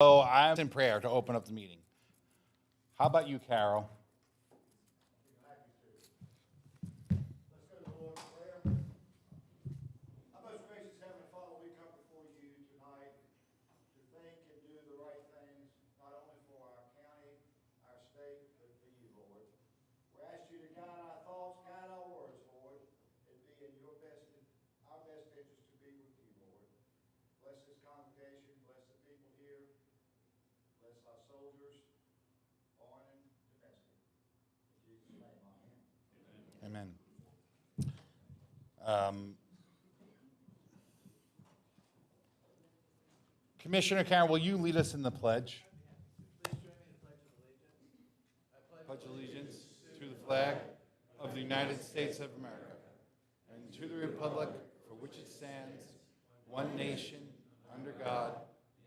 So I'm in prayer to open up the meeting. How about you, Carol? Let's go to the Lord in prayer. Our most gracious Heavenly Father, we come before you tonight to think and do the right things, not only for our county, our state, but for you, Lord. We ask you to guide our thoughts, guide our words, Lord, and be in your best, our best interest to be with you, Lord. Bless this congregation, bless the people here, bless our soldiers, foreign and domestic. In Jesus' name, amen. Amen. Commissioner Karen, will you lead us in the pledge? Please join me in the Pledge of Allegiance. I Pledge allegiance to the flag of the United States of America and to the republic for which it stands, one nation, under God,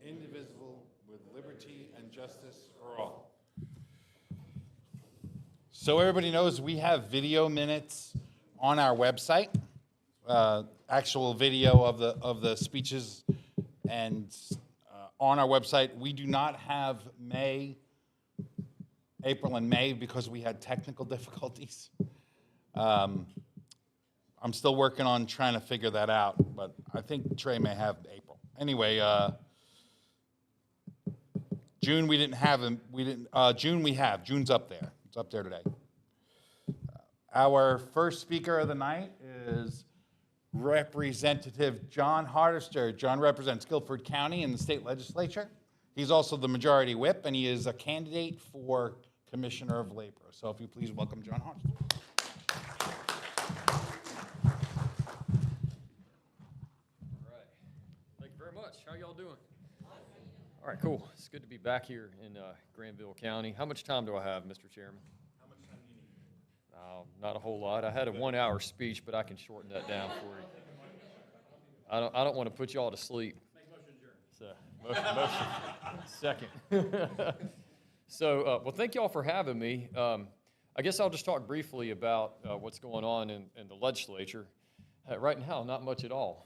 indivisible, with liberty and justice for all. So everybody knows we have video minutes on our website, actual video of the speeches, and on our website. We do not have April and May because we had technical difficulties. I'm still working on trying to figure that out, but I think Trey may have April. Anyway, June we didn't have them. June we have. June's up there. It's up there today. Our first speaker of the night is Representative John Hardister. John represents Guilford County in the state legislature. He's also the majority whip, and he is a candidate for Commissioner of Labor. So if you please welcome John Hardister. All right. Thank you very much. How y'all doing? All right, cool. It's good to be back here in Granville County. How much time do I have, Mr. Chairman? How much time do you need? Not a whole lot. I had a 1-hour speech, but I can shorten that down for you. I don't want to put you all to sleep. Make motion adjourned. Motion. Second. So, well, thank y'all for having me. I guess I'll just talk briefly about what's going on in the legislature. Right now, not much at all.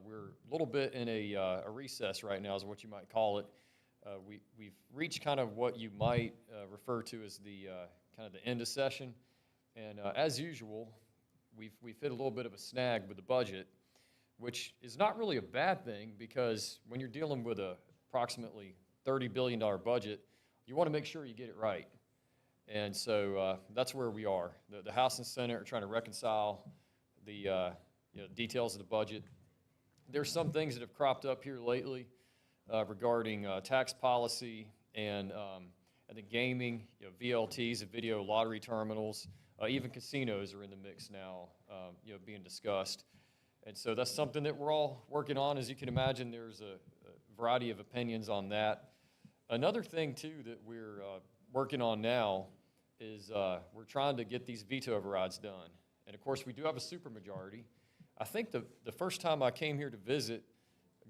We're a little bit in a recess right now, is what you might call it. We've reached kind of what you might refer to as the kind of the end of session. And as usual, we've hit a little bit of a snag with the budget, which is not really a bad thing, because when you're dealing with a approximately $30 billion budget, you want to make sure you get it right. And so that's where we are. The House and Senate are trying to reconcile the details of the budget. There's some things that have cropped up here lately regarding tax policy and the gaming, VLTs, the video lottery terminals. Even casinos are in the mix now, being discussed. And so that's something that we're all working on. As you can imagine, there's a variety of opinions on that. Another thing, too, that we're working on now is we're trying to get these veto overrides done. And, of course, we do have a supermajority. I think the first time I came here to visit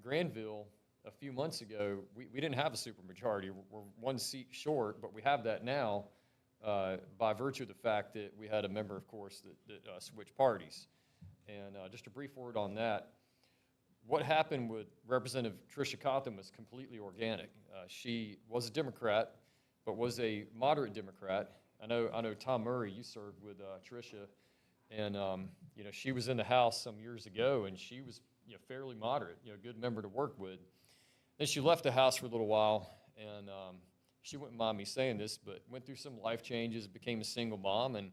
Granville a few months ago, we didn't have a supermajority. We're one seat short, but we have that now by virtue of the fact that we had a member, of course, that switched parties. And just a brief word on that. What happened with Representative Tricia Cotham was completely organic. She was a Democrat, but was a moderate Democrat. I know Tom Murray, you served with Tricia, and she was in the House some years ago, and she was fairly moderate, a good member to work with. Then she left the House for a little while, and she wouldn't mind me saying this, but went through some life changes, became a single mom, and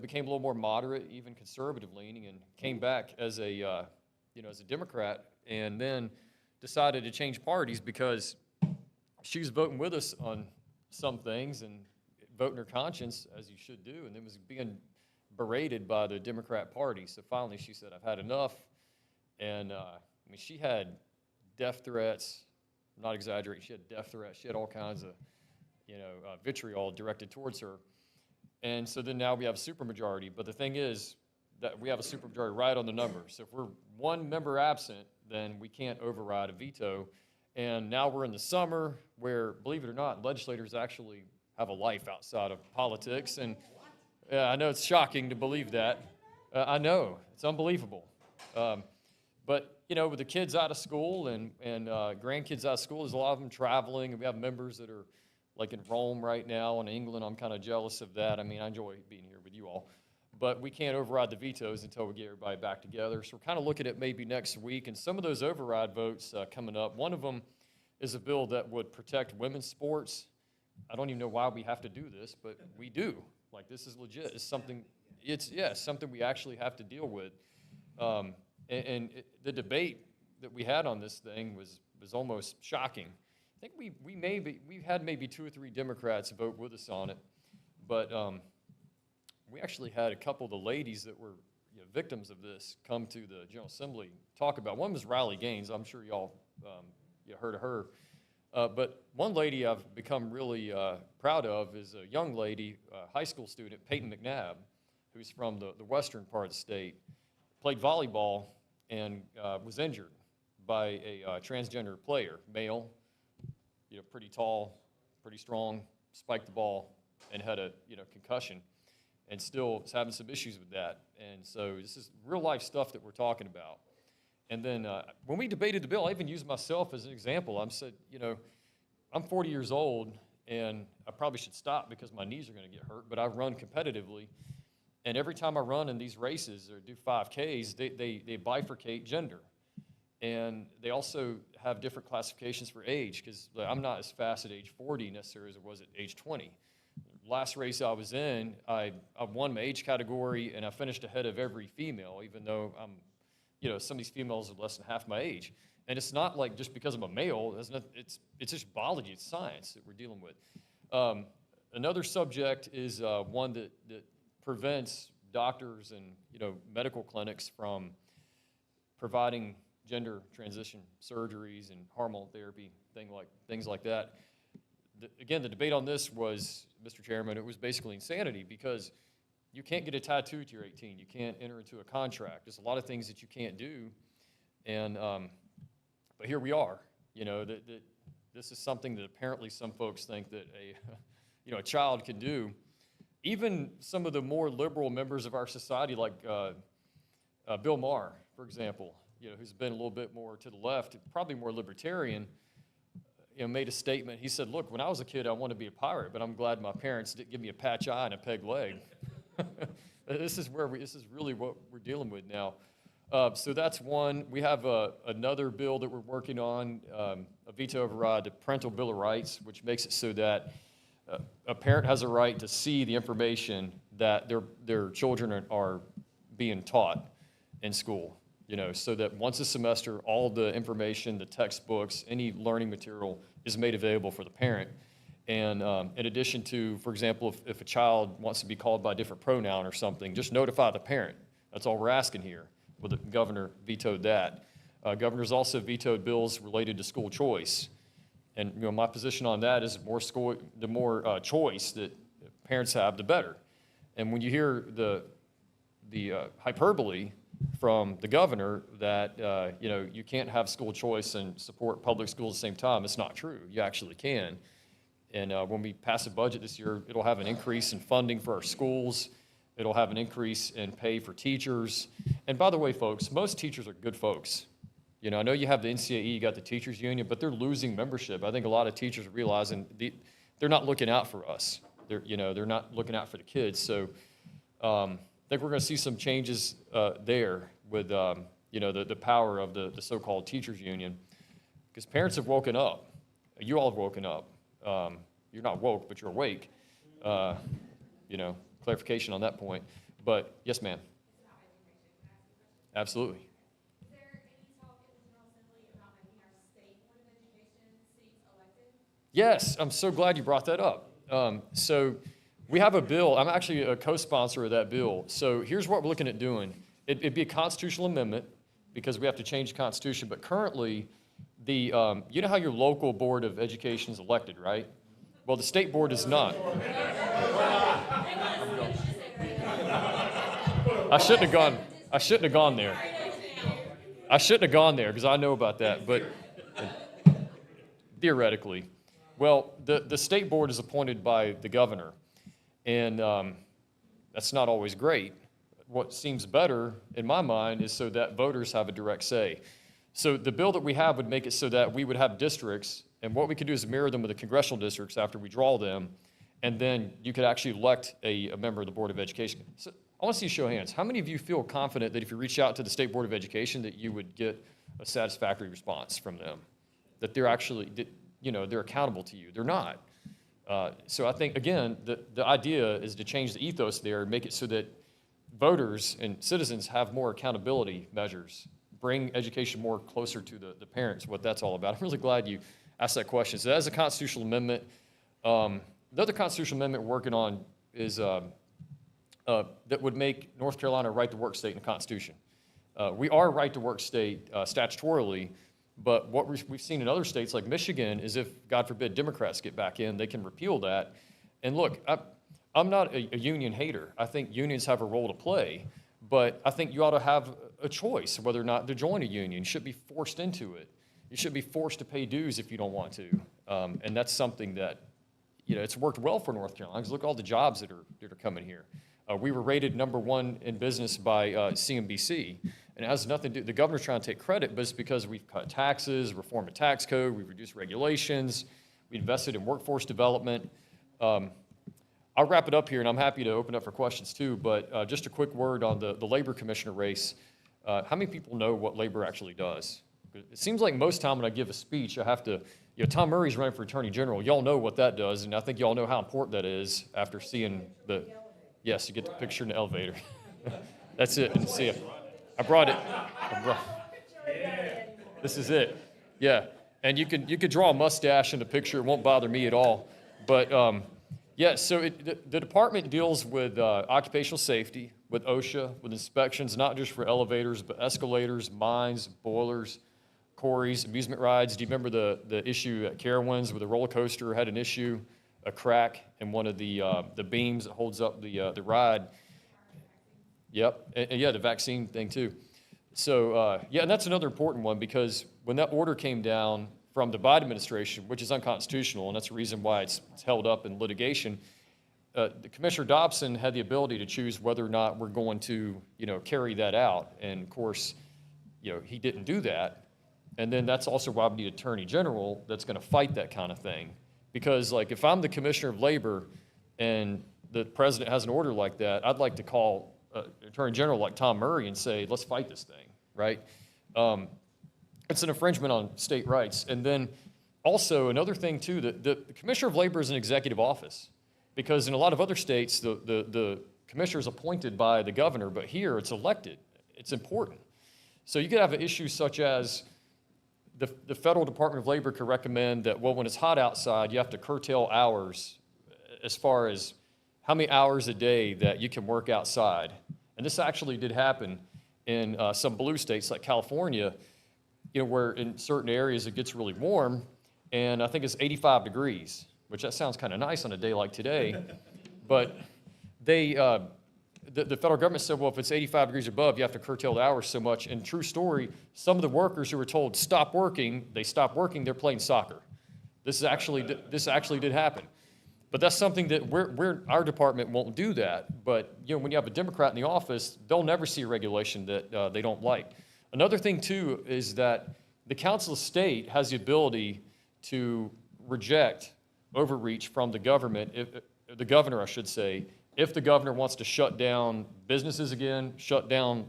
became a little more moderate, even conservative leaning, and came back as a as a Democrat, and then decided to change parties because she was voting with us on some things and voting her conscience, as you should do, and then was being berated by the Democrat Party. So finally she said, I've had enough. And she had death threats. I'm not exaggerating. She had death threats. She had all kinds of vitriol directed towards her. And so then now we have a supermajority. But the thing is that we have a supermajority right on the number. So if we're one member absent, then we can't override a veto. And now we're in the summer where, believe it or not, legislators actually have a life outside of politics. And I know it's shocking to believe that. I know. It's unbelievable. But you know, with the kids out of school and grandkids out of school, there's a lot of them traveling, and we have members that are like in Rome right now, in England. I'm kind of jealous of that. I mean, I enjoy being here with you all. But we can't override the vetoes until we get everybody back together. So we're kind of looking at maybe next week, and some of those override votes coming up. One of them is a bill that would protect women's sports. I don't even know why we have to do this, but we do. Like, this is legit. It's something, something we actually have to deal with. The debate that we had on this thing was almost shocking. I think we've had maybe 2 or 3 Democrats vote with us on it, but we actually had a couple of the ladies that were victims of this come to the General Assembly talk about. One was Riley Gaines. I'm sure y'all heard of her. But one lady I've become really proud of is a young lady, high school student, Peyton McNabb, who's from the western part of the state, played volleyball and was injured by a transgender player, male, pretty tall, pretty strong, spiked the ball, and had a concussion, and still is having some issues with that. And so this is real life stuff that we're talking about. And then when we debated the bill, I even used myself as an example. I said, I'm 40 years old, and I probably should stop because my knees are going to get hurt, but I run competitively. And every time I run in these races or do 5Ks, they bifurcate gender. And they also have different classifications for age, because I'm not as fast at age 40 necessarily as I was at age 20. Last race I was in, I won my age category, and I finished ahead of every female, even though I'm, some of these females are less than half my age. And it's not like just because I'm a male, it's just biology, it's science that we're dealing with. Another subject is one that prevents doctors and medical clinics from providing gender transition surgeries and hormone therapy, things like that. Again, the debate on this was, Mr. Chairman, it was basically insanity, because you can't get a tattoo till you're 18. You can't enter into a contract. There's a lot of things that you can't do, and but here we are. That this is something that apparently some folks think that a child can do. Even some of the more liberal members of our society, like Bill Maher, for example, who's been a little bit more to the left, probably more libertarian, made a statement. He said, look, when I was a kid, I wanted to be a pirate, but I'm glad my parents didn't give me a patch eye and a peg leg. This is really what we're dealing with now. So that's one. We have another bill that we're working on, a veto override, the Parental Bill of Rights, which makes it so that a parent has a right to see the information that their children are being taught in school. So that once a semester, all the information, the textbooks, any learning material is made available for the parent. And in addition to, for example, if a child wants to be called by a different pronoun or something, just notify the parent. That's all we're asking here. Well, the governor vetoed that. Governor's also vetoed bills related to school choice. And my position on that is the more choice that parents have, the better. And when you hear the hyperbole from the governor that you can't have school choice and support public schools at the same time, it's not true. You actually can. And when we pass a budget this year, it'll have an increase in funding for our schools. It'll have an increase in pay for teachers. And by the way, folks, most teachers are good folks. I know you have the NCAE, you got the teachers union, but they're losing membership. I think a lot of teachers are realizing they're not looking out for us. They're not looking out for the kids. So I think we're going to see some changes there with the power of the so-called teachers union, because parents have woken up. You all have woken up. You're not woke, but you're awake. Clarification on that point. But yes, ma'am. Absolutely. Is there any talk in the General Assembly about making our state Board of Education seats elected? Yes, I'm so glad you brought that up. So we have a bill. I'm actually a co-sponsor of that bill. So here's what we're looking at doing. It'd be a constitutional amendment, because we have to change the Constitution. But currently, you know how your local Board of Education is elected, right? Well, the state board is not. I shouldn't have gone there. I shouldn't have gone there, because I know about that. But theoretically, well, the state board is appointed by the governor, and that's not always great. What seems better, in my mind, is so that voters have a direct say. So the bill that we have would make it so that we would have districts, and what we could do is mirror them with the congressional districts after we draw them, and then you could actually elect a member of the Board of Education. So I want to see a show of hands. How many of you feel confident that if you reach out to the State Board of Education that you would get a satisfactory response from them? That they're actually, they're accountable to you? They're not. So I think, again, the idea is to change the ethos there and make it so that voters and citizens have more accountability measures, bring education more closer to the parents, what that's all about. I'm really glad you asked that question. So that is a constitutional amendment. The other constitutional amendment we're working on is that would make North Carolina a right-to-work state in the Constitution. We are a right-to-work state statutorily, but what we've seen in other states like Michigan is if, God forbid, Democrats get back in, they can repeal that. And look, I'm not a union hater. I think unions have a role to play, but I think you ought to have a choice whether or not to join a union. You shouldn't be forced into it. You shouldn't be forced to pay dues if you don't want to. And that's something that, it's worked well for North Carolina, because look at all the jobs that are coming here. We were rated #1 in business by CNBC, and it has nothing to do, the governor's trying to take credit, but it's because we've cut taxes, reformed the tax code, we've reduced regulations, we invested in workforce development. I'll wrap it up here, and I'm happy to open up for questions too, but just a quick word on the labor commissioner race. How many people know what labor actually does? It seems like most time when I give a speech, I have to, Tom Murray's running for Attorney General. Y'all know what that does, and I think y'all know how important that is after seeing yes, you get the picture in the elevator. That's it, and see it. I brought it. This is it. Yeah, and you could draw a mustache in the picture. It won't bother me at all. But yeah, so the department deals with occupational safety, with OSHA, with inspections, not just for elevators, but escalators, mines, boilers, quarries, amusement rides. Do you remember the issue at Carowinds where the roller coaster had an issue, a crack in one of the beams that holds up the ride? Yep, and yeah, the vaccine thing too. So yeah, and that's another important one, because when that order came down from the Biden administration, which is unconstitutional, and that's the reason why it's held up in litigation, the Commissioner Dobson had the ability to choose whether or not we're going to, carry that out. And of course, he didn't do that. And then that's also why we need an Attorney General that's going to fight that kind of thing. Because like if I'm the Commissioner of Labor and the President has an order like that, I'd like to call Attorney General like Tom Murray and say, let's fight this thing, right? It's an infringement on state rights. And then also another thing too, the Commissioner of Labor is an executive office, because in a lot of other states, the commissioner is appointed by the governor, but here it's elected. It's important. So you could have an issue such as the Federal Department of Labor could recommend that, well, when it's hot outside, you have to curtail hours as far as how many hours a day that you can work outside. And this actually did happen in some blue states like California, where in certain areas it gets really warm, and I think it's 85 degrees, which that sounds kind of nice on a day like today. But the federal government said, well, if it's 85 degrees above, you have to curtail the hours so much. And true story, some of the workers who were told stop working, they stopped working, they're playing soccer. This actually did happen. But that's something that our department won't do that. But when you have a Democrat in the office, they'll never see a regulation that they don't like. Another thing too is that the Council of State has the ability to reject overreach from the government, the governor, I should say, if the governor wants to shut down businesses again, shut down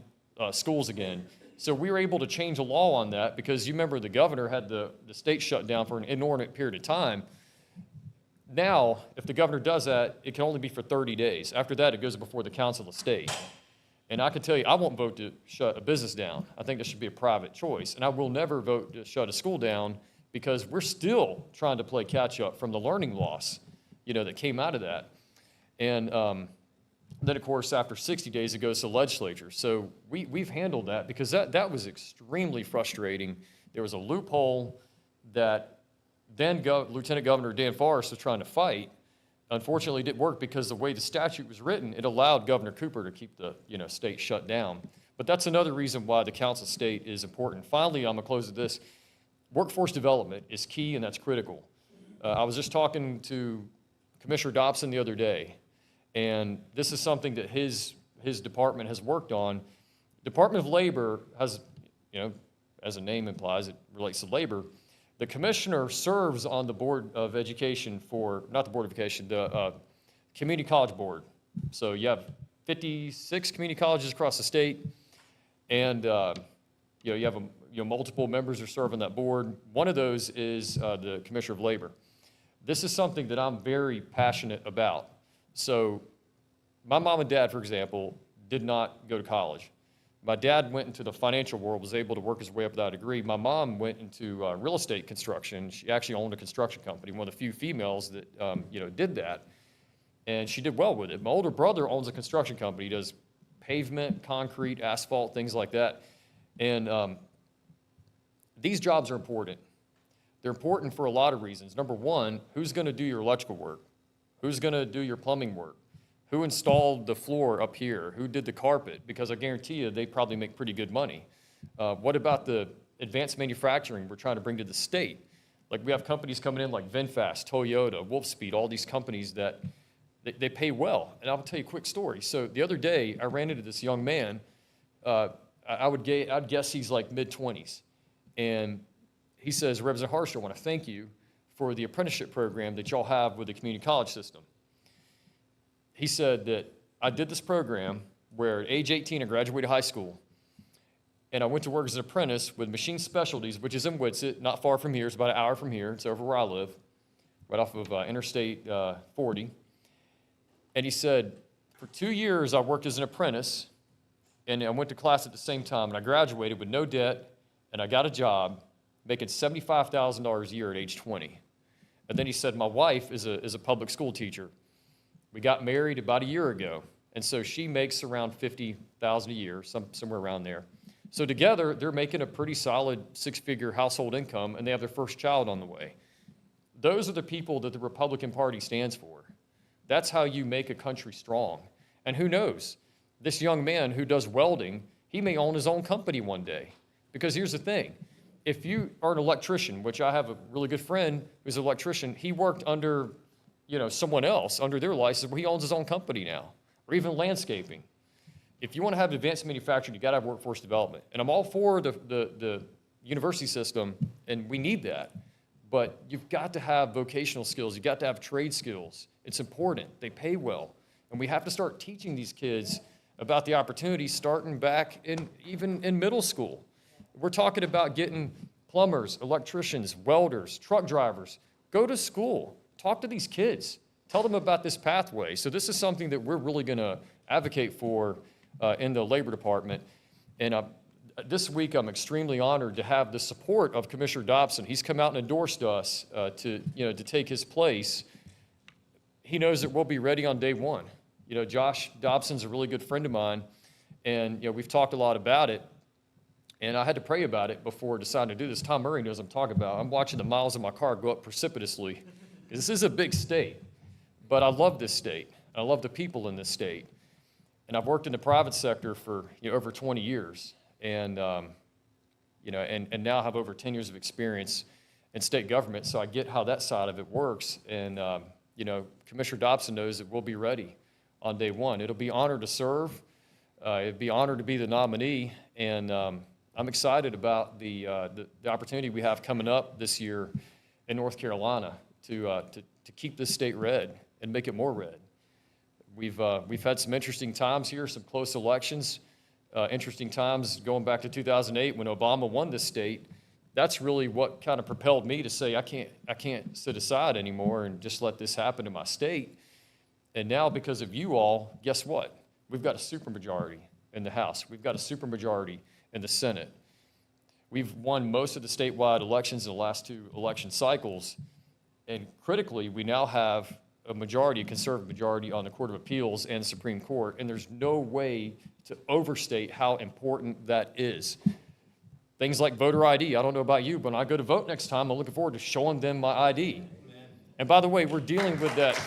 schools again. So we were able to change a law on that, because you remember the governor had the state shut down for an inordinate period of time. Now, if the governor does that, it can only be for 30 days. After that, it goes before the Council of State. And I can tell you, I won't vote to shut a business down. I think that should be a private choice. And I will never vote to shut a school down, because we're still trying to play catch up from the learning loss, that came out of that. And then, of course, after 60 days, it goes to the legislature. So we've handled that, because that was extremely frustrating. There was a loophole that then Lieutenant Governor Dan Forrest was trying to fight. Unfortunately, it didn't work, because the way the statute was written, it allowed Governor Cooper to keep the state shut down. But that's another reason why the Council of State is important. Finally, I'm going to close with this. Workforce development is key, and that's critical. I was just talking to Commissioner Dobson the other day, and this is something that his department has worked on. Department of Labor has, as the name implies, it relates to labor. The commissioner serves on the Board of Education not the Board of Education, the Community College Board. So you have 56 community colleges across the state, and you have multiple members who serve on that board. One of those is the Commissioner of Labor. This is something that I'm very passionate about. So my mom and dad, for example, did not go to college. My dad went into the financial world, was able to work his way up without a degree. My mom went into real estate construction. She actually owned a construction company, one of the few females that did that, and she did well with it. My older brother owns a construction company. He does pavement, concrete, asphalt, things like that. And these jobs are important. They're important for a lot of reasons. Number one, who's going to do your electrical work? Who's going to do your plumbing work? Who installed the floor up here? Who did the carpet? Because I guarantee you, they probably make pretty good money. What about the advanced manufacturing we're trying to bring to the state? Like, we have companies coming in like VinFast, Toyota, Wolfspeed, all these companies that they pay well. And I'll tell you a quick story. So the other day, I ran into this young man. I'd guess he's like mid-20s. And he says, Representative Harsh, I want to thank you for the apprenticeship program that y'all have with the community college system. He said that I did this program where at age 18 I graduated high school, and I went to work as an apprentice with Machine Specialties, which is in Whitsett, not far from here. It's about an hour from here. It's over where I live, right off of Interstate 40. And he said, for 2 years I worked as an apprentice, and I went to class at the same time, and I graduated with no debt, and I got a job making $75,000 a year at age 20. And then he said, my wife is a public school teacher. We got married about a year ago, and so she makes around $50,000 a year, somewhere around there. So together, they're making a pretty solid six-figure household income, and they have their first child on the way. Those are the people that the Republican Party stands for. That's how you make a country strong. And who knows? This young man who does welding, he may own his own company one day. Because here's the thing. If you are an electrician, which I have a really good friend who's an electrician, he worked under someone else under their license, where he owns his own company now, or even landscaping. If you want to have advanced manufacturing, you got to have workforce development. And I'm all for the university system, and we need that. But you've got to have vocational skills. You've got to have trade skills. It's important. They pay well. And we have to start teaching these kids about the opportunities starting back even in middle school. We're talking about getting plumbers, electricians, welders, truck drivers. Go to school. Talk to these kids. Tell them about this pathway. So this is something that we're really going to advocate for in the Labor Department. And this week, I'm extremely honored to have the support of Commissioner Dobson. He's come out and endorsed us to take his place. He knows that we'll be ready on day one. Josh Dobson's a really good friend of mine, and we've talked a lot about it. And I had to pray about it before deciding to do this. Tom Murray knows what I'm talking about. I'm watching the miles in my car go up precipitously. This is a big state, but I love this state. I love the people in this state. And I've worked in the private sector for over 20 years, and and now have over 10 years of experience in state government, so I get how that side of it works. And Commissioner Dobson knows that we'll be ready on day one. It'll be an honor to serve. It'd be an honor to be the nominee, and I'm excited about the opportunity we have coming up this year in North Carolina to keep this state red and make it more red. We've had some interesting times here, some close elections, interesting times going back to 2008 when Obama won this state. That's really what kind of propelled me to say I can't sit aside anymore and just let this happen in my state. And now, because of you all, guess what? We've got a supermajority in the House. We've got a supermajority in the Senate. We've won most of the statewide elections in the last two election cycles. And critically, we now have a conservative majority on the Court of Appeals and Supreme Court, and there's no way to overstate how important that is. Things like voter ID, I don't know about you, but when I go to vote next time, I'm looking forward to showing them my ID. Amen. And by the way, we're dealing with that.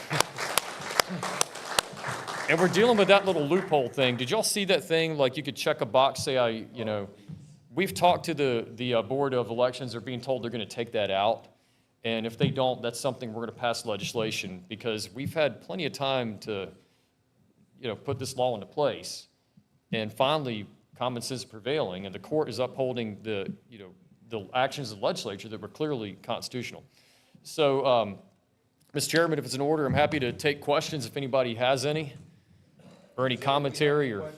And we're dealing with that little loophole thing. Did y'all see that thing? Like, you could check a box, say, we've talked to the Board of Elections. They're being told they're going to take that out. And if they don't, that's something we're going to pass legislation, because we've had plenty of time to, put this law into place. And finally, common sense prevailing, and the court is upholding the actions of the legislature that were clearly constitutional. So, Mr. Chairman, if it's in order, I'm happy to take questions if anybody has any, or any commentary or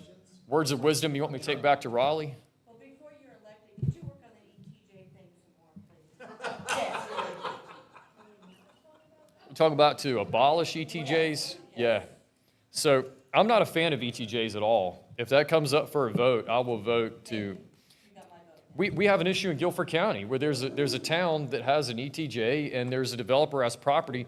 words of wisdom you want me to take back to Raleigh. Well, before you're elected, could you work on the ETJ thing some more, please? Yes. You talking about to abolish ETJs? Yeah. So I'm not a fan of ETJs at all. If that comes up for a vote, I will vote to. You got my vote. We have an issue in Guilford County where there's a town that has an ETJ and there's a developer has property,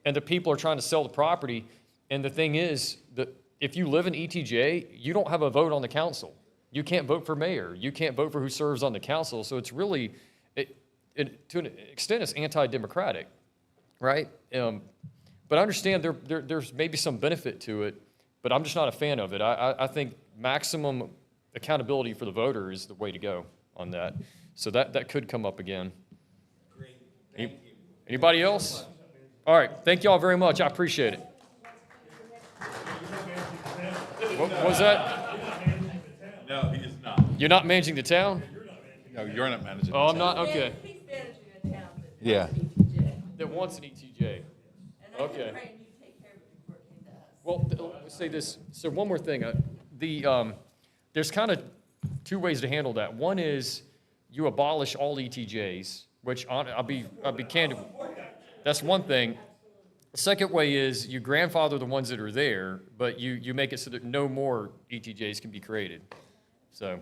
and the people are trying to sell the property. And the thing is that if you live in ETJ, you don't have a vote on the council. You can't vote for mayor. You can't vote for who serves on the council. So it's really, to an extent, it's anti-democratic, right? But I understand there's maybe some benefit to it, but I'm just not a fan of it. I think maximum accountability for the voter is the way to go on that. So that could come up again. Great, thank you. Anybody else? All right, thank you all very much. I appreciate it. What was that? No, he is not. You're not managing the town? No, you're not managing. Oh, I'm the not, town. okay. He's managing a town that Yeah. has an ETJ. That wants an ETJ. And I Okay. kept praying you take care of it before it came to us. Well, let's say this. So one more thing. There's kind of two ways to handle that. One is you abolish all ETJs, which I'll be candid. That's one thing. The second way is you grandfather the ones that are there, but you make it so that no more ETJs can be created. So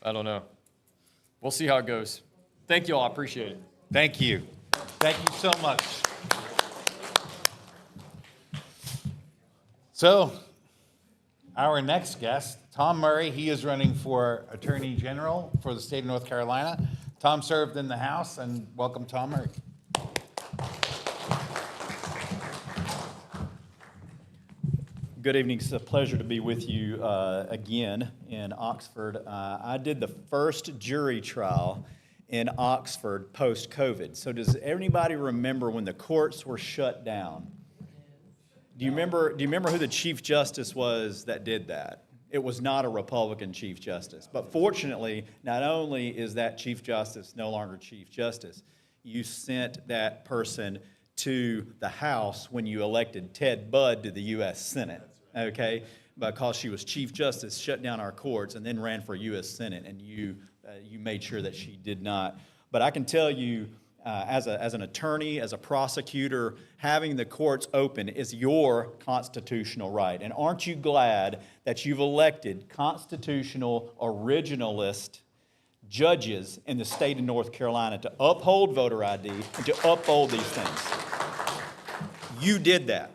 I don't know. We'll see how it goes. Thank you all. I appreciate it. Thank you. Thank you so much. So, our next guest, Tom Murray, he is running for Attorney General for the state of North Carolina. Tom served in the House, and welcome, Tom Murray. Good evening. It's a pleasure to be with you again in Oxford. I did the first jury trial in Oxford post-COVID. So does anybody remember when the courts were shut down? Do you remember who the Chief Justice was that did that? It was not a Republican Chief Justice. But fortunately, not only is that Chief Justice no longer Chief Justice, you sent that person to the House when you elected Ted Budd to the U.S. Senate, okay? Because she was Chief Justice, shut down our courts, and then ran for U.S. Senate, and you made sure that she did not. But I can tell you, as an attorney, as a prosecutor, having the courts open is your constitutional right. And aren't you glad that you've elected constitutional originalist judges in the state of North Carolina to uphold voter ID and to uphold these things? You did that.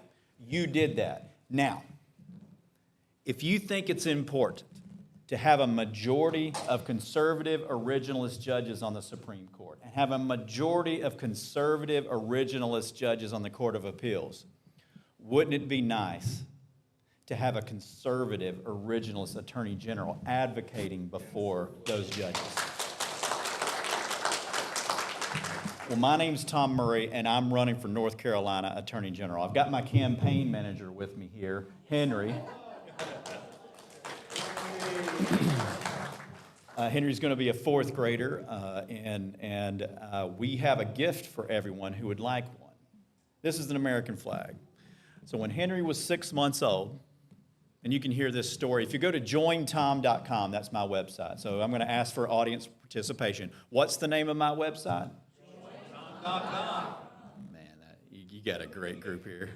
You did that. Now, if you think it's important to have a majority of conservative originalist judges on the Supreme Court and have a majority of conservative originalist judges on the Court of Appeals, wouldn't it be nice to have a conservative originalist attorney general advocating before those judges? Well, my name's Tom Murray, and I'm running for North Carolina Attorney General. I've got my campaign manager with me here, Henry. Henry's going to be a fourth grader, and we have a gift for everyone who would like one. This is an American flag. So when Henry was 6 months old, and you can hear this story, if you go to jointom.com, that's my website. So I'm going to ask for audience participation. What's the name of my website? Jointom.com. Man, you got a great group here.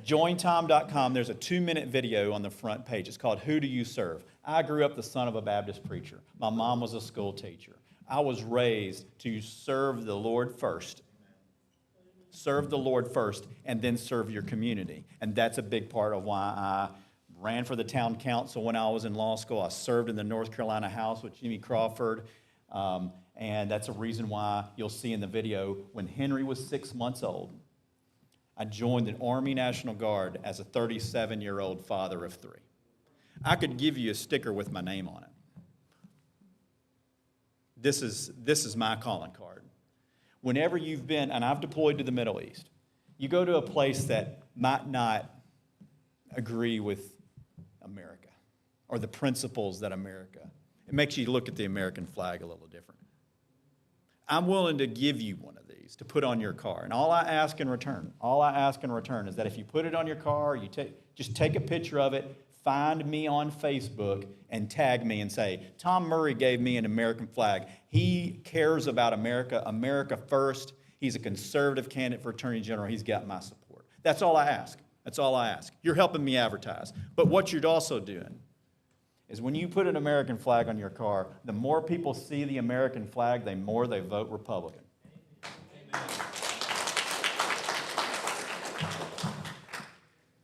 Jointom.com, there's a 2-minute video on the front page. It's called Who Do You Serve? I grew up the son of a Baptist preacher. My mom was a school teacher. I was raised to serve the Lord first. Serve the Lord first, and then serve your community. And that's a big part of why I ran for the town council when I was in law school. I served in the North Carolina House with Jimmy Crawford. And that's a reason why you'll see in the video, when Henry was 6 months old, I joined the Army National Guard as a 37-year-old father of 3. I could give you a sticker with my name on it. This is my calling card. Whenever you've been, and I've deployed to the Middle East, you go to a place that might not agree with America. or the principles that America. It makes you look at the American flag a little different. I'm willing to give you one of these to put on your car. And all I ask in return is that if you put it on your car, just take a picture of it, find me on Facebook, and tag me and say, Tom Murray gave me an American flag. He cares about America, America first. He's a conservative candidate for Attorney General. He's got my support. That's all I ask. That's all I ask. You're helping me advertise. But what you're also doing is when you put an American flag on your car, the more people see the American flag, the more they vote Republican.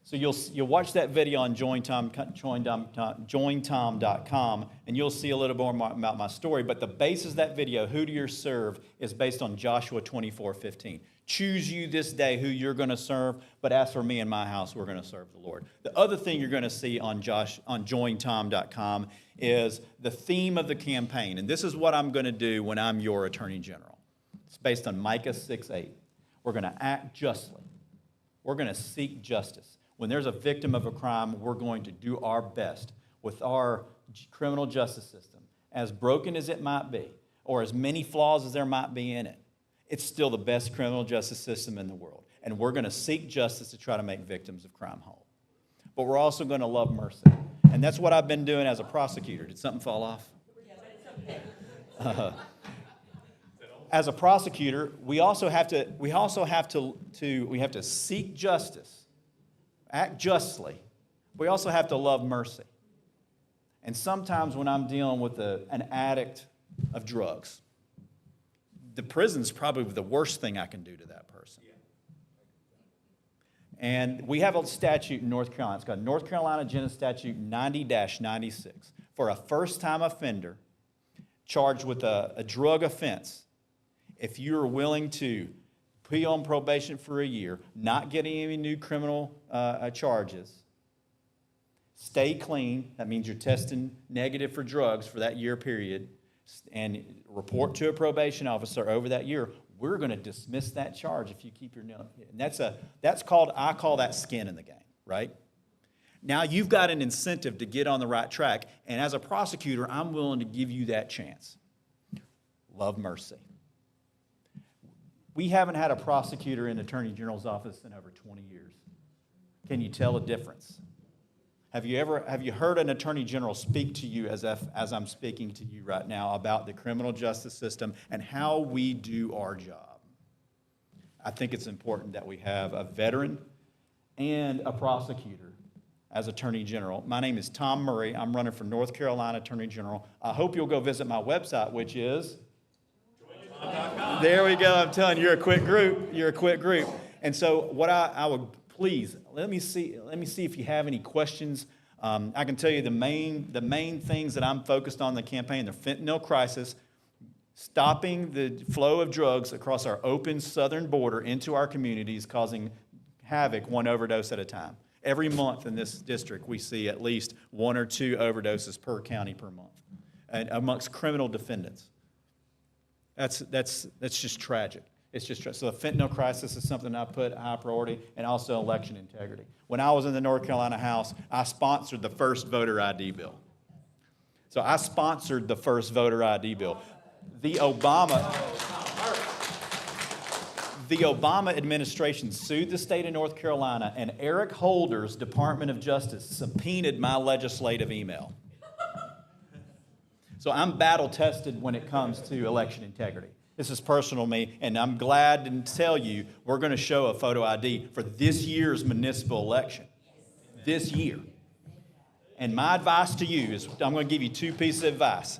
So you'll watch that video on jointom.com, and you'll see a little more about my story. But the basis of that video, who do you serve, is based on Joshua 24:15. Choose you this day who you're going to serve, but as for me and my house, we're going to serve the Lord. The other thing you're going to see on jointom.com is the theme of the campaign. And this is what I'm going to do when I'm your Attorney General. It's based on Micah 6:8. We're going to act justly. We're going to seek justice. When there's a victim of a crime, we're going to do our best with our criminal justice system, as broken as it might be, or as many flaws as there might be in it. It's still the best criminal justice system in the world. And we're going to seek justice to try to make victims of crime whole. But we're also going to love mercy. And that's what I've been doing as a prosecutor. Did something fall off? Yeah, but it's okay. As a prosecutor, we have to seek justice, act justly. We also have to love mercy. And sometimes when I'm dealing with an addict of drugs, the prison's probably the worst thing I can do to that person. And we have a statute in North Carolina. It's called North Carolina General Statute 90-96. For a first-time offender charged with a drug offense, if you're willing to be on probation for a year, not get any new criminal charges, stay clean, that means you're testing negative for drugs for that year period, and report to a probation officer over that year, we're going to dismiss that charge if you keep your nose. And I call that skin in the game, right? Now you've got an incentive to get on the right track, and as a prosecutor, I'm willing to give you that chance. Love mercy. We haven't had a prosecutor in the Attorney General's office in over 20 years. Can you tell a difference? Have you heard an Attorney General speak to you as I'm speaking to you right now about the criminal justice system and how we do our job? I think it's important that we have a veteran and a prosecutor as Attorney General. My name is Tom Murray. I'm running for North Carolina Attorney General. I hope you'll go visit my website, which is... There we go. I'm telling you, you're a quick group. You're a quick group. And so what I would... Please, let me see if you have any questions. I can tell you the main things that I'm focused on in the campaign, the fentanyl crisis, stopping the flow of drugs across our open southern border into our communities, causing havoc one overdose at a time. Every month in this district, we see at least 1 or 2 overdoses per county per month, and amongst criminal defendants. That's just tragic. It's just so the fentanyl crisis is something I put high priority, and also election integrity. When I was in the North Carolina House, I sponsored the first voter ID bill. So I sponsored the first voter ID bill. The Obama administration sued the state of North Carolina, and Eric Holder's Department of Justice subpoenaed my legislative email. So I'm battle tested when it comes to election integrity. This is personal to me, and I'm glad to tell you we're going to show a photo ID for this year's municipal election. This year. And my advice to you is, I'm going to give you 2 pieces of advice.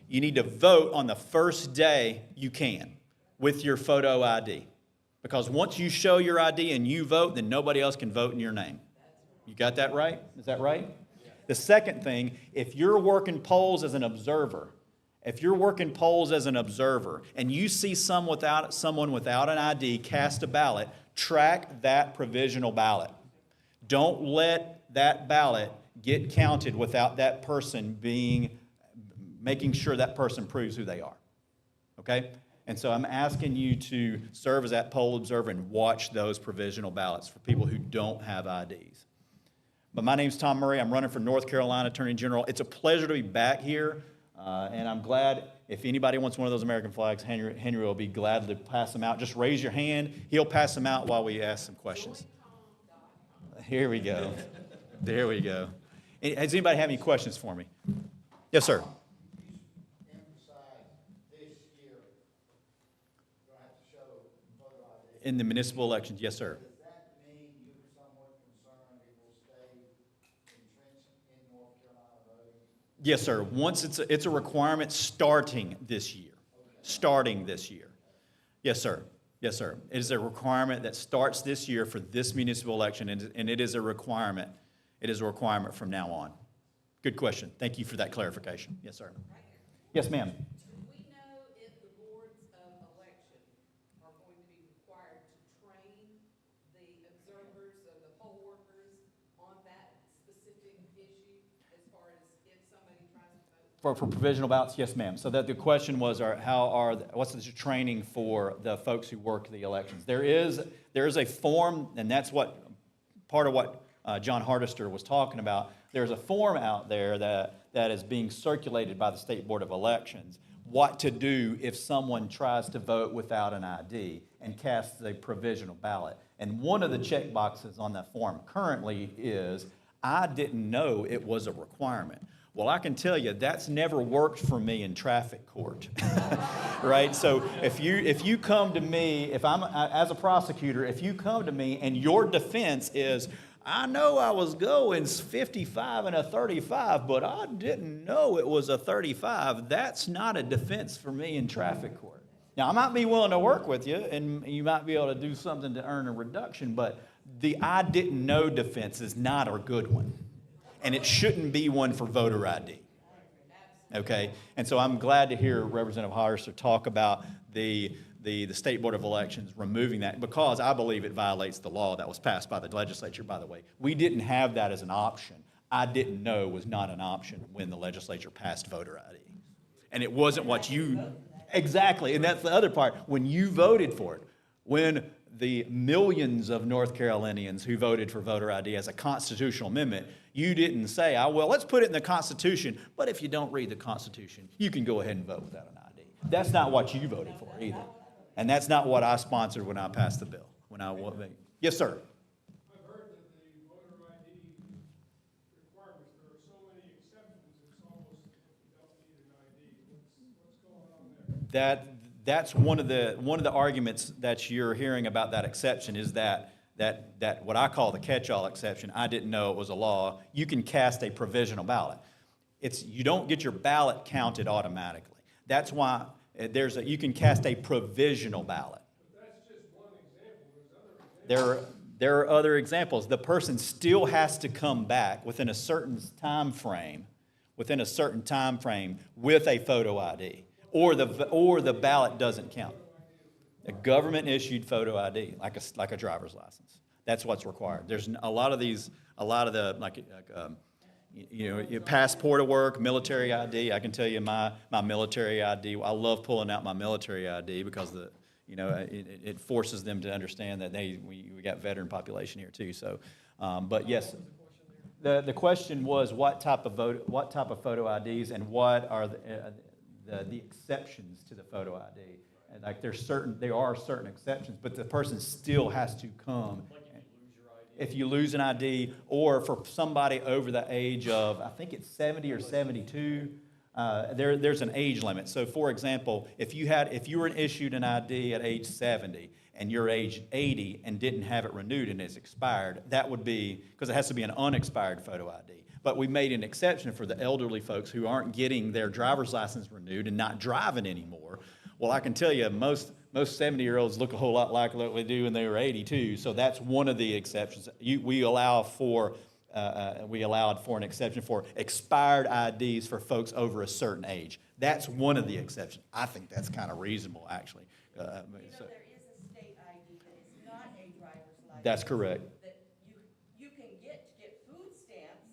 You need to vote on the first day you can with your photo ID. Because once you show your ID and you vote, then nobody else can vote in your name. You got that right? Is that right? The second thing, if you're working polls as an observer, and you see someone without an ID cast a ballot, track that provisional ballot. Don't let that ballot get counted without that person making sure that person proves who they are. Okay? And so I'm asking you to serve as that poll observer and watch those provisional ballots for people who don't have IDs. But my name's Tom Murray. I'm running for North Carolina Attorney General. It's a pleasure to be back here, and I'm glad if anybody wants one of those American flags, Henry will be glad to pass them out. Just raise your hand. He'll pass them out while we ask some questions. Here we go. There we go. Does anybody have any questions for me? Yes, sir. Emphasize this year, you're going to have to show photo ID. In the municipal elections, yes, sir. Does that mean you're somewhat concerned it will stay entrenched in North Carolina voting? Yes, sir. Once it's a requirement starting this year. Starting this year. Yes, sir. Yes, sir. It is a requirement that starts this year for this municipal election, and it is a requirement. It is a requirement from now on. Good question. Thank you for that clarification. Yes, sir. Yes, ma'am. Do we know if the boards of election are going to be required to train the observers or the poll workers on that specific issue as far as if somebody tries to vote? For provisional ballots, yes, ma'am. So that the question was, what's the training for the folks who work the elections? There is a form, and that's what part of what John Hardister was talking about. There's a form out there that is being circulated by the State Board of Elections, what to do if someone tries to vote without an ID and casts a provisional ballot. And one of the check boxes on that form currently is, I didn't know it was a requirement. Well, I can tell you that's never worked for me in traffic court, right? So if you come to me, if I'm as a prosecutor, if you come to me and your defense is, I know I was going 55 and a 35, but I didn't know it was a 35. That's not a defense for me in traffic court. Now, I might be willing to work with you, and you might be able to do something to earn a reduction, but the I didn't know defense is not a good one. And it shouldn't be one for voter ID. Okay? And so I'm glad to hear Representative Hardister talk about the State Board of Elections removing that, because I believe it violates the law that was passed by the legislature, by the way. We didn't have that as an option. I didn't know was not an option when the legislature passed voter ID. And it wasn't what you, exactly, and that's the other part. When you voted for it, when the millions of North Carolinians who voted for voter ID as a constitutional amendment, you didn't say, well, let's put it in the Constitution, but if you don't read the Constitution, you can go ahead and vote without an ID. That's not what you voted for either. And that's not what I sponsored when I passed the bill. Yes, sir. I've heard that the voter ID requirements, there are so many exceptions, it's almost if you don't need an ID. What's going on there? That's one of the arguments that you're hearing about that exception is that what I call the catch-all exception. I didn't know it was a law. You can cast a provisional ballot. You don't get your ballot counted automatically. That's why you can cast a provisional ballot. But that's just one example. There's other examples. There are other examples. The person still has to come back within a certain time frame, with a photo ID, or the ballot doesn't count. A government-issued photo ID, like a driver's license. That's what's required. There's a lot of passport to work, military ID. I can tell you my military ID. I love pulling out my military ID because it forces them to understand that we got veteran population here too. So, but yes, the question was what type of photo IDs and what are the exceptions to the photo ID. And there are certain exceptions, but the person still has to come. If you lose an ID, or for somebody over the age of, I think it's 70 or 72, there's an age limit. So, for example, if you were issued an ID at age 70 and you're age 80 and didn't have it renewed and it's expired, that would be, because it has to be an unexpired photo ID. But we made an exception for the elderly folks who aren't getting their driver's license renewed and not driving anymore. Well, I can tell you, most 70-year-olds look a whole lot like what they do when they were 82. So that's one of the exceptions. We allowed for an exception for expired IDs for folks over a certain age. That's one of the exceptions. I think that's kind of reasonable, actually. There is a state ID that is not a driver's license. That's correct. That you can get food stamps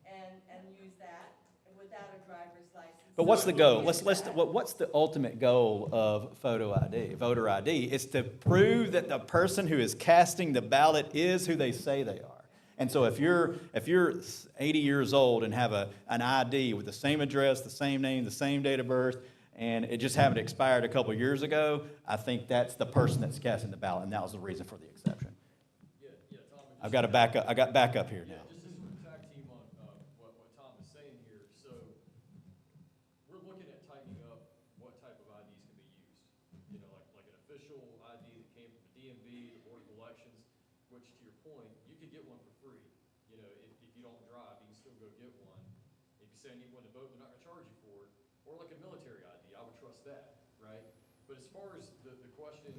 and use that without a driver's license. But what's the goal? What's the ultimate goal of voter ID? It's to prove that the person who is casting the ballot is who they say they are. And so if you're 80 years old and have an ID with the same address, the same name, the same date of birth, and it just happened to expired a couple years ago, I think that's the person that's casting the ballot, and that was the reason for the exception. Tom, I got backup here now. just to sort of tag team on what Tom is saying here. So we're looking at tightening up what type of IDs can be used. You know, like an official ID that came from the DMV, the Board of Elections, which to your point, you could get one for free. You know, if you don't drive, you can still go get one. If you say I need one to vote, they're not gonna charge you for it. Or like a military ID, I would trust that, right? But as far as the question,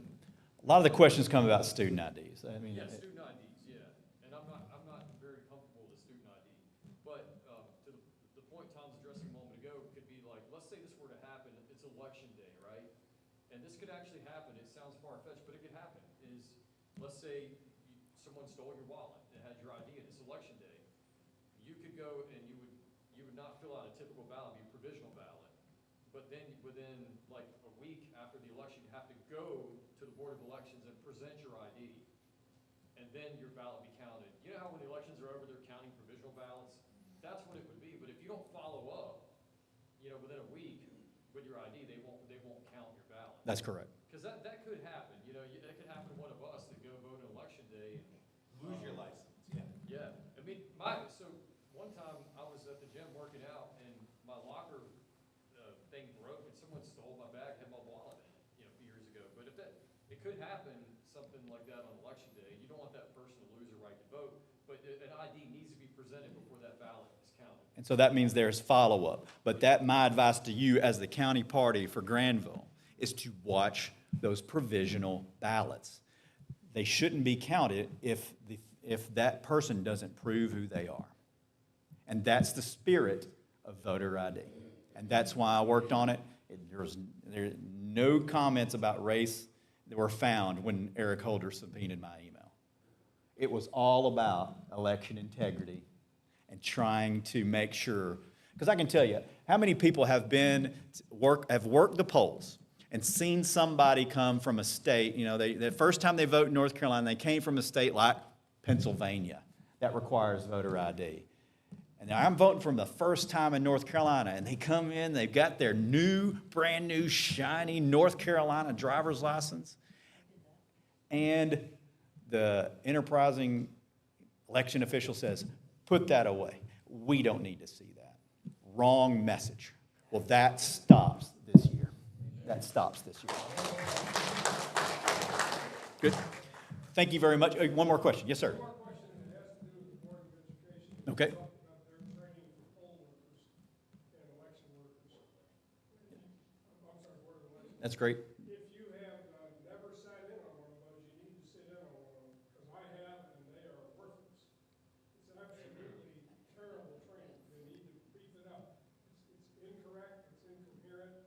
A lot of the questions come about student IDs. I mean, yeah, student IDs, yeah. And I'm not very comfortable with student ID. But to the point Tom's addressing a moment ago could be like, let's say this were to happen, it's election day, right? And this could actually happen, it sounds far-fetched, but it could happen, is, let's say someone stole your wallet and had your ID and it's election day. You could go and you would not fill out a typical ballot, it'd be a provisional ballot. But then within like a week after the election, you have to go to the Board of Elections and present your ID. And then your ballot be counted. You know how when the elections are over, they're counting provisional ballots? That's what it would be. But if you don't follow up, you know, within a week with your ID, they won't count your ballot. that's correct. Because that could happen. You know, that could happen to one of us that go vote on election day. And, Lose your license, yeah. yeah, I mean, so one time I was at the gym working out and my locker thing broke and someone stole my bag, had my wallet in it, you know, a few years ago. But it could happen, something like that on election day. You don't want that person to lose their right to vote, but an ID needs to be presented before that ballot is counted. And so that means there's follow-up. But my advice to you as the county party for Granville is to watch those provisional ballots. They shouldn't be counted if that person doesn't prove who they are. And that's the spirit of voter ID. And that's why I worked on it. There no comments about race that were found when Eric Holder subpoenaed my email. It was all about election integrity and trying to make sure, because I can tell you, how many people have worked the polls and seen somebody come from a state, you know, the first time they vote in North Carolina, they came from a state like Pennsylvania that requires voter ID. And now I'm voting for the first time in North Carolina, and they come in, they've got their brand new, shiny North Carolina driver's license, and the enterprising election official says, put that away. We don't need to see that. Wrong message. Well, that stops this year. That stops this year. Good. Thank you very much. One more question. Yes, sir. One more question, and it has to do with the Board of Education. Okay. You talked about their training for poll workers and election workers. I'm sorry, Board of Elections. That's great. If you have never sat in on one of those, you need to sit in on one of them, because I have, and they are worthless. It's absolutely terrible training. They need to beef it up. It's incorrect, it's incoherent.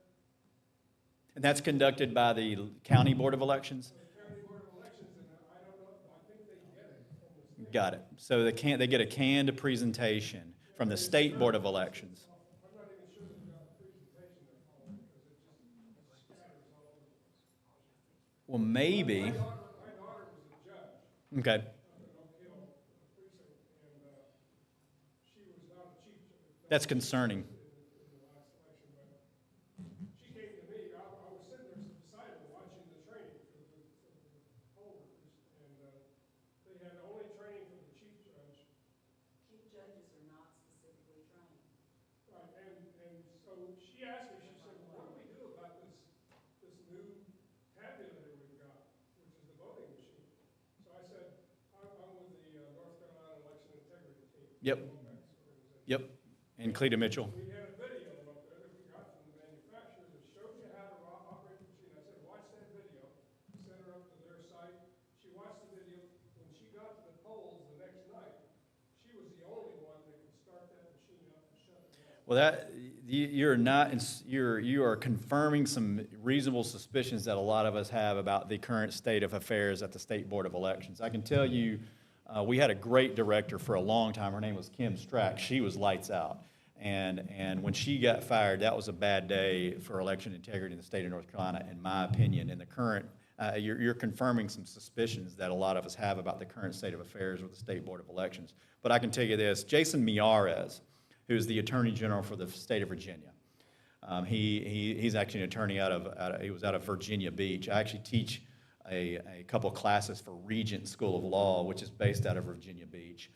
And that's conducted by the County Board of Elections? The County Board of Elections, and I don't know, I think they get it from the state. Got it. So they get a canned presentation from the State Board of Elections. I'm not even sure they've got a presentation they're following, because it scatters all over the place. Well, maybe. My daughter was a judge Okay. up in Oak Hill precinct, and she was not a chief judge. That's concerning. In the last election, but she came to me, I was sitting there beside her watching the training for the poll workers, and they had only training for the chief judge. Chief judges are not specifically trained. Right, and so she asked me, she said, well, what do we do about this new tabulator we've got, which is the voting machine? So I said, I'm with the North Carolina Election Integrity Team. Yep. Yep. And Cleta Mitchell. We had a video up there that we got from the manufacturer that shows you how to operate the machine. I said, watch that video, sent her up to their site. She watched the video. When she got to the polls the next night, she was the only one that could start that machine up and shut it down. Well, you are confirming some reasonable suspicions that a lot of us have about the current state of affairs at the State Board of Elections. I can tell you, we had a great director for a long time. Her name was Kim Strack. She was lights out. And when she got fired, that was a bad day for election integrity in the state of North Carolina, in my opinion. And the current You're confirming some suspicions that a lot of us have about the current state of affairs with the State Board of Elections. But I can tell you this, Jason Miyares, who's the Attorney General for the state of Virginia, he's actually an attorney he was out of Virginia Beach. I actually teach a couple classes for Regent School of Law, which is based out of Virginia Beach.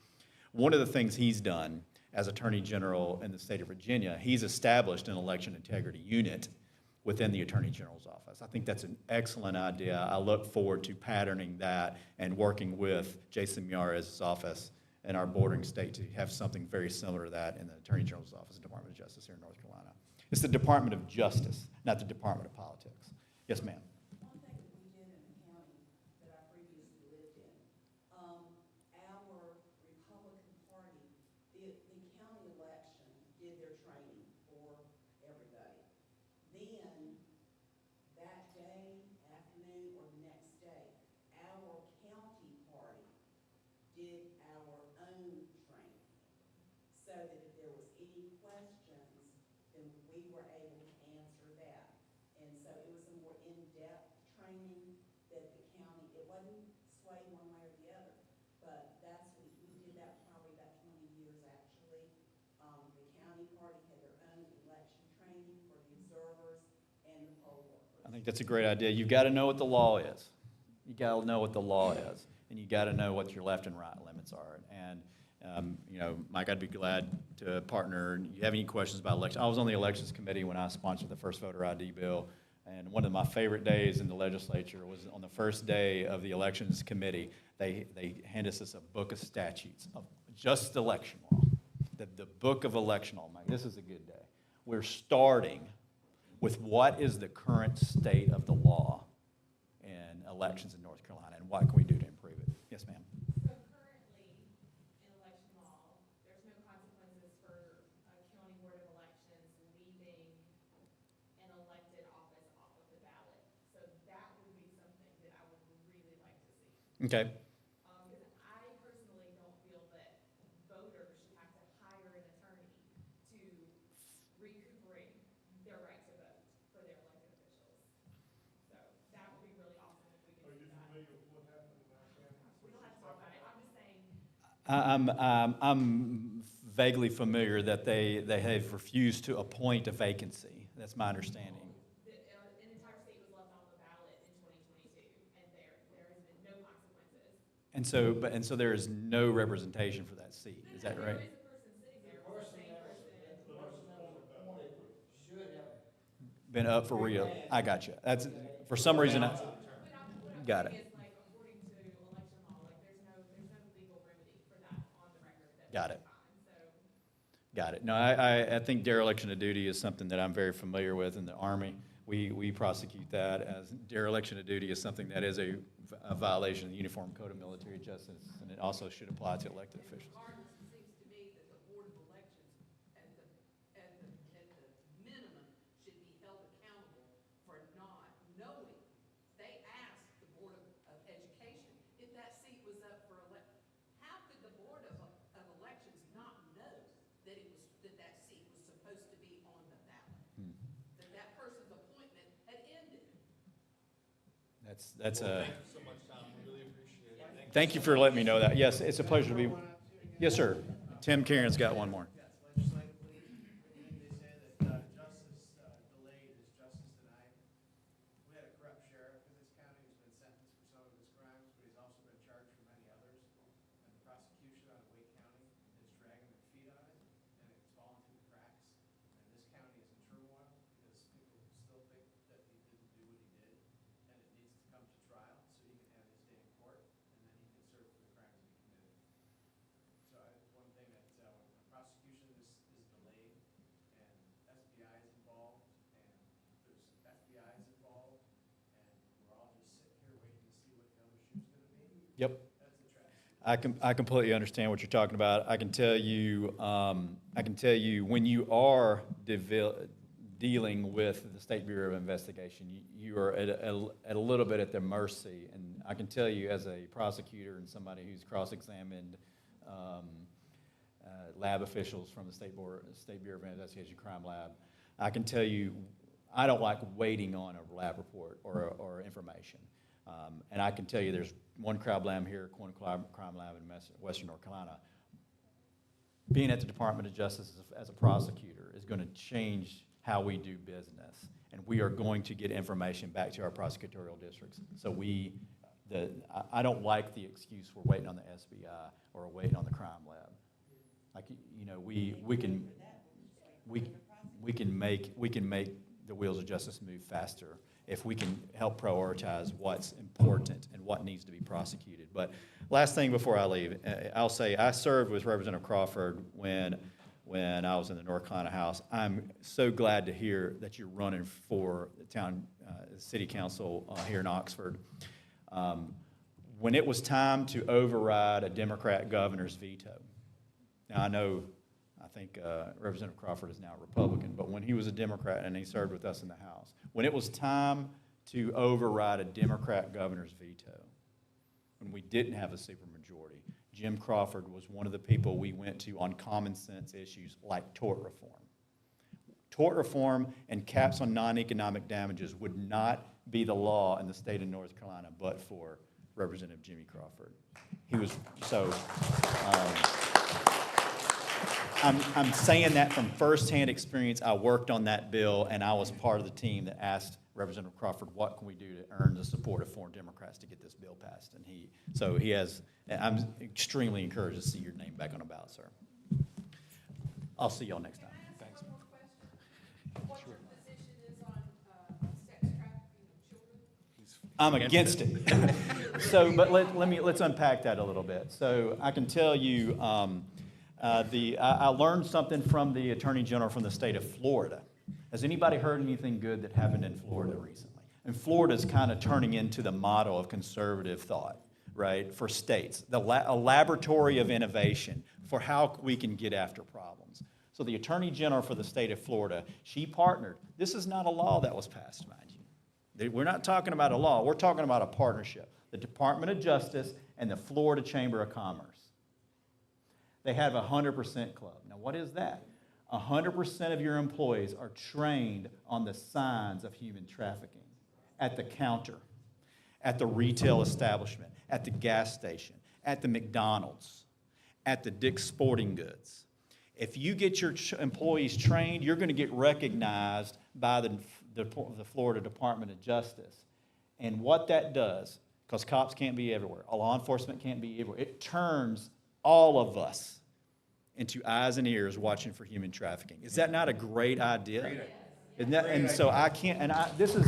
One of the things he's done as Attorney General in the state of Virginia, he's established an election integrity unit within the Attorney General's office. I think that's an excellent idea. I look forward to patterning that and working with Jason Miyares' office in our bordering state to have something very similar to that in the Attorney General's office, the Department of Justice here in North Carolina. It's the Department of Justice, not the Department of Politics. Yes, ma'am. One thing that we did in the county that I previously lived in, our Republican Party, the county election did their training for everybody. Then, that day, afternoon, or the next day, our county party did our own training. So that if there was any questions, then we were able to answer that. And so it was a more in-depth training that the county, it wasn't swayed one way or the other, but we did that probably about 20 years actually. The county party had their own election training for the observers and the poll workers. I think that's a great idea. You've got to know what the law is. You got to know what the law is, and you got to know what your left and right limits are. And Mike, I'd be glad to partner. You have any questions about elections? I was on the elections committee when I sponsored the first voter ID bill, and one of my favorite days in the legislature was on the first day of the elections committee. They handed us a book of statutes of just election law, the book of election law. Mike, this is a good day. We're starting with what is the current state of the law in elections in North Carolina, and what can we do to improve it? Yes, ma'am. So currently, in election law, there's no consequences for a county board of elections leaving an elected office off of the ballot. So that would be something that I would really like to see. Okay. Because I personally don't feel that voters should have to hire an attorney to recuperate their right to vote for their elected officials. So that would be really awesome if we could do that. We don't have to talk about it. I'm just saying, I'm vaguely familiar that they have refused to appoint a vacancy. That's my understanding. an entire state was left on the ballot in 2022, and there has been no consequences. And so there is no representation for that seat. Is that right? There is a person sitting there, the same person. The person that was appointed should have. Been up for real. I got you. That's for some reason. What I'm Got saying it. is, like, according to election law, like, there's no legal remedy for that on the record that Got we it. can find, so. Got it. No, I think dereliction of duty is something that I'm very familiar with in the Army. We prosecute that as dereliction of duty is something that is a violation of the Uniform Code of Military Justice, and it also should apply to elected officials. Regardless, it seems to me that the Board of Elections at the minimum should be held accountable for not knowing. They asked the Board of Education if that seat was up for how could the Board of Elections not know that that seat was supposed to be on the ballot? That person's appointment had ended. That's a. Thank you for letting me know that. Yes, it's a pleasure to be. Yes, sir. Tim Kieran's got one more. Yes, legislatively, they say that justice delayed is justice denied. We had a corrupt sheriff in this county who's been sentenced for some of his crimes, but he's also been charged for many others. And the prosecution out of Wake County is dragging their feet on it, and it's fallen through the cracks. And this county is in turmoil because people still think that he didn't do what he did, and it needs to come to trial so he can have his day in court, and then he can serve for the crimes that he committed. So one thing that when prosecution is delayed and FBI is involved and there's FBI's involved and we're all just sitting here waiting to see what the other shoe's going to be. Yep. That's a tragedy. I completely understand what you're talking about. I can tell you when you are dealing with the State Bureau of Investigation, you are at a little bit at their mercy. And I can tell you as a prosecutor and somebody who's cross-examined lab officials from the State Bureau of Investigation Crime Lab, I can tell you I don't like waiting on a lab report or information. And I can tell you there's one crime lab here, one crime lab in Western North Carolina. Being at the Department of Justice as a prosecutor is going to change how we do business. And we are going to get information back to our prosecutorial districts. So I don't like the excuse we're waiting on the SBI or we're waiting on the crime lab. Like, you know, we can make the wheels of justice move faster if we can help prioritize what's important and what needs to be prosecuted. But last thing before I leave, I'll say I served with Representative Crawford when I was in the North Carolina House. I'm so glad to hear that you're running for the town city council here in Oxford. When it was time to override a Democrat governor's veto, now I think Representative Crawford is now a Republican, but when he was a Democrat and he served with us in the House, when it was time to override a Democrat governor's veto, when we didn't have a supermajority, Jim Crawford was one of the people we went to on common sense issues like tort reform. Tort reform and caps on non-economic damages would not be the law in the state of North Carolina but for Representative Jimmy Crawford. He was, so I'm saying that from firsthand experience. I worked on that bill, and I was part of the team that asked Representative Crawford, what can we do to earn the support of foreign Democrats to get this bill passed? And I'm extremely encouraged to see your name back on the ballot, sir. I'll see y'all next time. Can I ask one more question? What your position is on sex trafficking of children? I'm against it. So, but let's unpack that a little bit. So I can tell you, I learned something from the Attorney General from the state of Florida. Has anybody heard anything good that happened in Florida recently? And Florida is kind of turning into the model of conservative thought, right, for states, a laboratory of innovation for how we can get after problems. So the Attorney General for the state of Florida, she partnered. This is not a law that was passed, mind you. We're not talking about a law. We're talking about a partnership. The Department of Justice and the Florida Chamber of Commerce. They have a 100% club. Now, what is that? 100% of your employees are trained on the signs of human trafficking at the counter, at the retail establishment, at the gas station, at the McDonald's, at the Dick's Sporting Goods. If you get your employees trained, you're going to get recognized by the Florida Department of Justice. And what that does, because cops can't be everywhere, law enforcement can't be everywhere, it turns all of us into eyes and ears watching for human trafficking. Is that not a great idea? Great idea. Isn't that, and so I can't, and this is,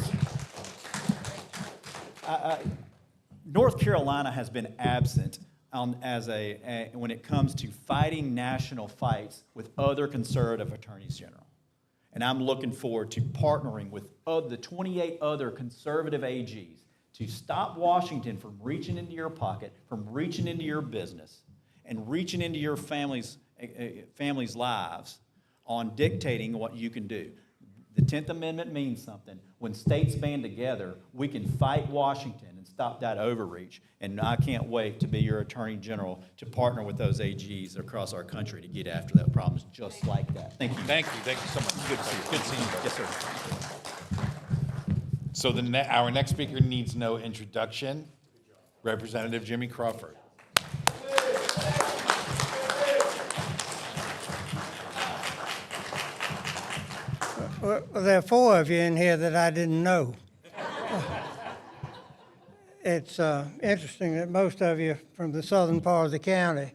North Carolina has been absent when it comes to fighting national fights with other conservative attorneys general. And I'm looking forward to partnering with the 28 other conservative AGs to stop Washington from reaching into your pocket, from reaching into your business, and reaching into your families' lives on dictating what you can do. The 10th Amendment means something. When states band together, we can fight Washington and stop that overreach. And I can't wait to be your Attorney General to partner with those AGs across our country to get after that problems just like that. Thank you. Thank you so much. Good to see you. Good seeing you. Yes, sir. So our next speaker needs no introduction. Representative Jimmy Crawford. Well, there are 4 of you in here that I didn't know. It's interesting that most of you from the southern part of the county,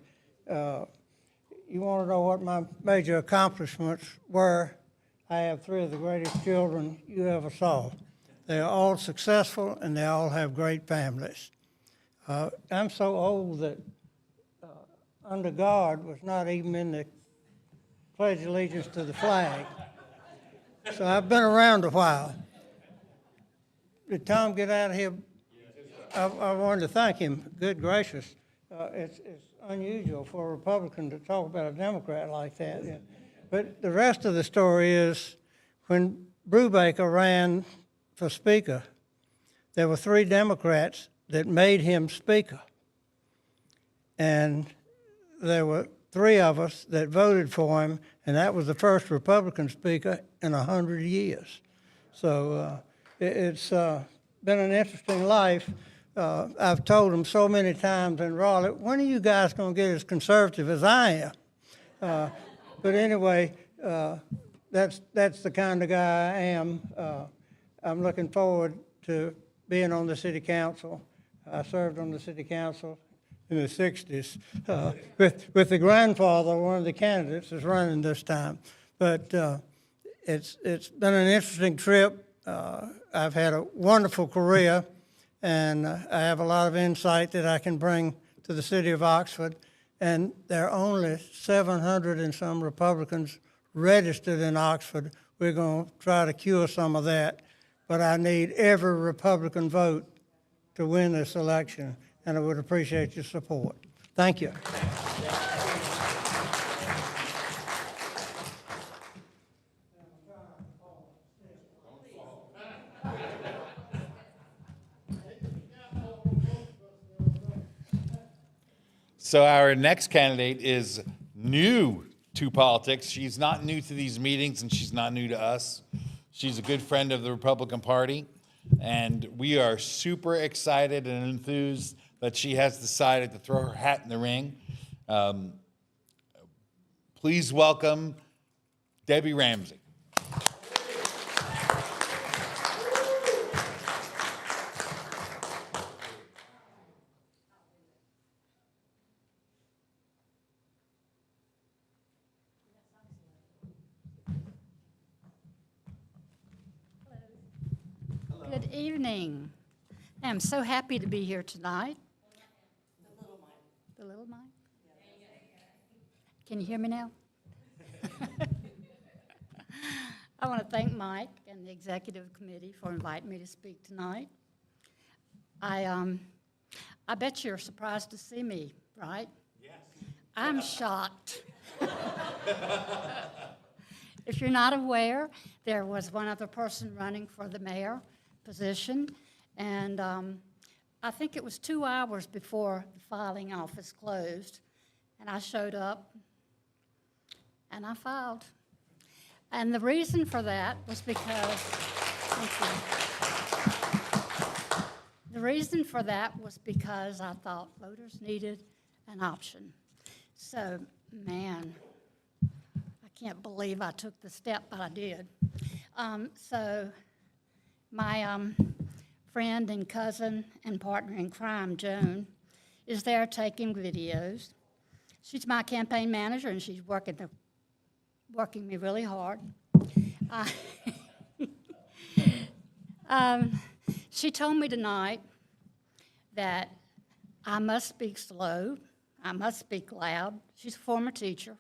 you want to know what my major accomplishments were. I have 3 of the greatest children you ever saw. They're all successful and they all have great families. I'm so old that under guard was not even in the Pledge of Allegiance to the flag. So I've been around a while. Did Tom get out of here? I wanted to thank him. Good gracious. It's unusual for a Republican to talk about a Democrat like that. Yeah. But the rest of the story is when Brubaker ran for Speaker, there were 3 Democrats that made him Speaker. And there were 3 of us that voted for him, and that was the first Republican Speaker in 100 years. So it's been an interesting life. I've told them so many times in Raleigh, when are you guys going to get as conservative as I am? But anyway, that's the kind of guy I am. I'm looking forward to being on the city council. I served on the city council in the 60s with the grandfather, one of the candidates is running this time. But it's been an interesting trip. I've had a wonderful career, and I have a lot of insight that I can bring to the city of Oxford. And there are only 700 and some Republicans registered in Oxford. We're going to try to cure some of that. But I need every Republican vote to win this election, and I would appreciate your support. Thank you. So our next candidate is new to politics. She's not new to these meetings, and she's not new to us. She's a good friend of the Republican Party, and we are super excited and enthused that she has decided to throw her hat in the ring. Please welcome Debbie Ramsey. Good evening. I'm so happy to be here tonight. The little mic? Can you hear me now? I want to thank Mike and the executive committee for inviting me to speak tonight. I bet you're surprised to see me, right? Yes. I'm shocked. If you're not aware, there was one other person running for the mayor position, and I think it was 2 hours before the filing office closed, and I showed up, and I filed. And the reason for that was because, the reason for that was because I thought voters needed an option. So, man, I can't believe I took the step, but I did. So my friend and cousin and partner in crime, Joan, is there taking videos. She's my campaign manager, and she's working me really hard. She told me tonight that I must speak slow, I must speak loud. She's a former teacher.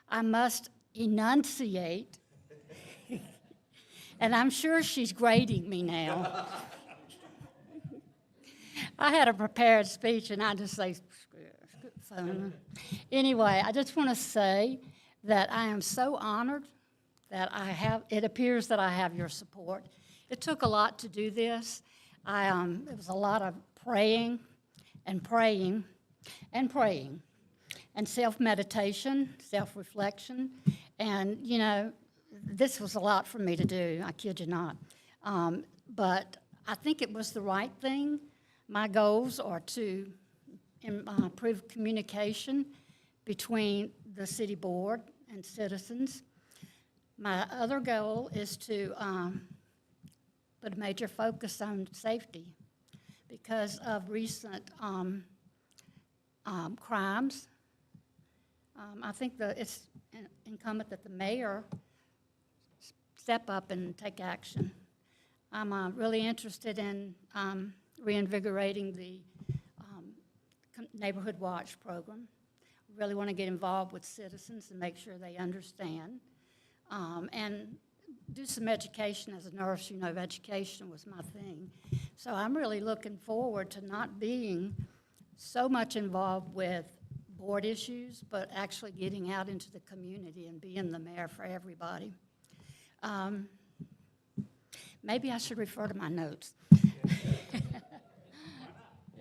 I must enunciate, and I'm sure she's grading me now. I had a prepared speech, and I just say, phone. Anyway, I just want to say that I am so honored that it appears that I have your support. It took a lot to do this. It was a lot of praying and praying and praying, and self-meditation, self-reflection, and, you know, this was a lot for me to do, I kid you not. But I think it was the right thing. My goals are to improve communication between the city board and citizens. My other goal is to put a major focus on safety because of recent crimes. I think that it's incumbent that the mayor step up and take action. I'm really interested in reinvigorating the Neighborhood Watch program. Really want to get involved with citizens and make sure they understand. And do some education. As a nurse, you know, education was my thing. So I'm really looking forward to not being so much involved with board issues, but actually getting out into the community and being the mayor for everybody. Maybe I should refer to my notes. You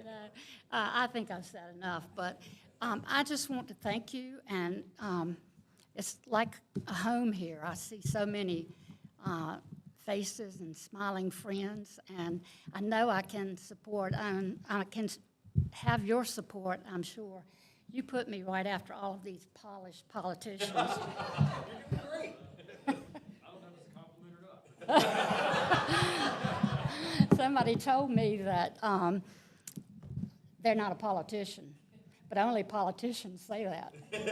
know, I think I've said enough, but I just want to thank you, and it's like a home here. I see so many faces and smiling friends, and I know I can support, I can have your support, I'm sure. You put me right after all of these polished politicians. I don't know if it's a compliment or not. Somebody told me that they're not a politician, but only politicians say that. In the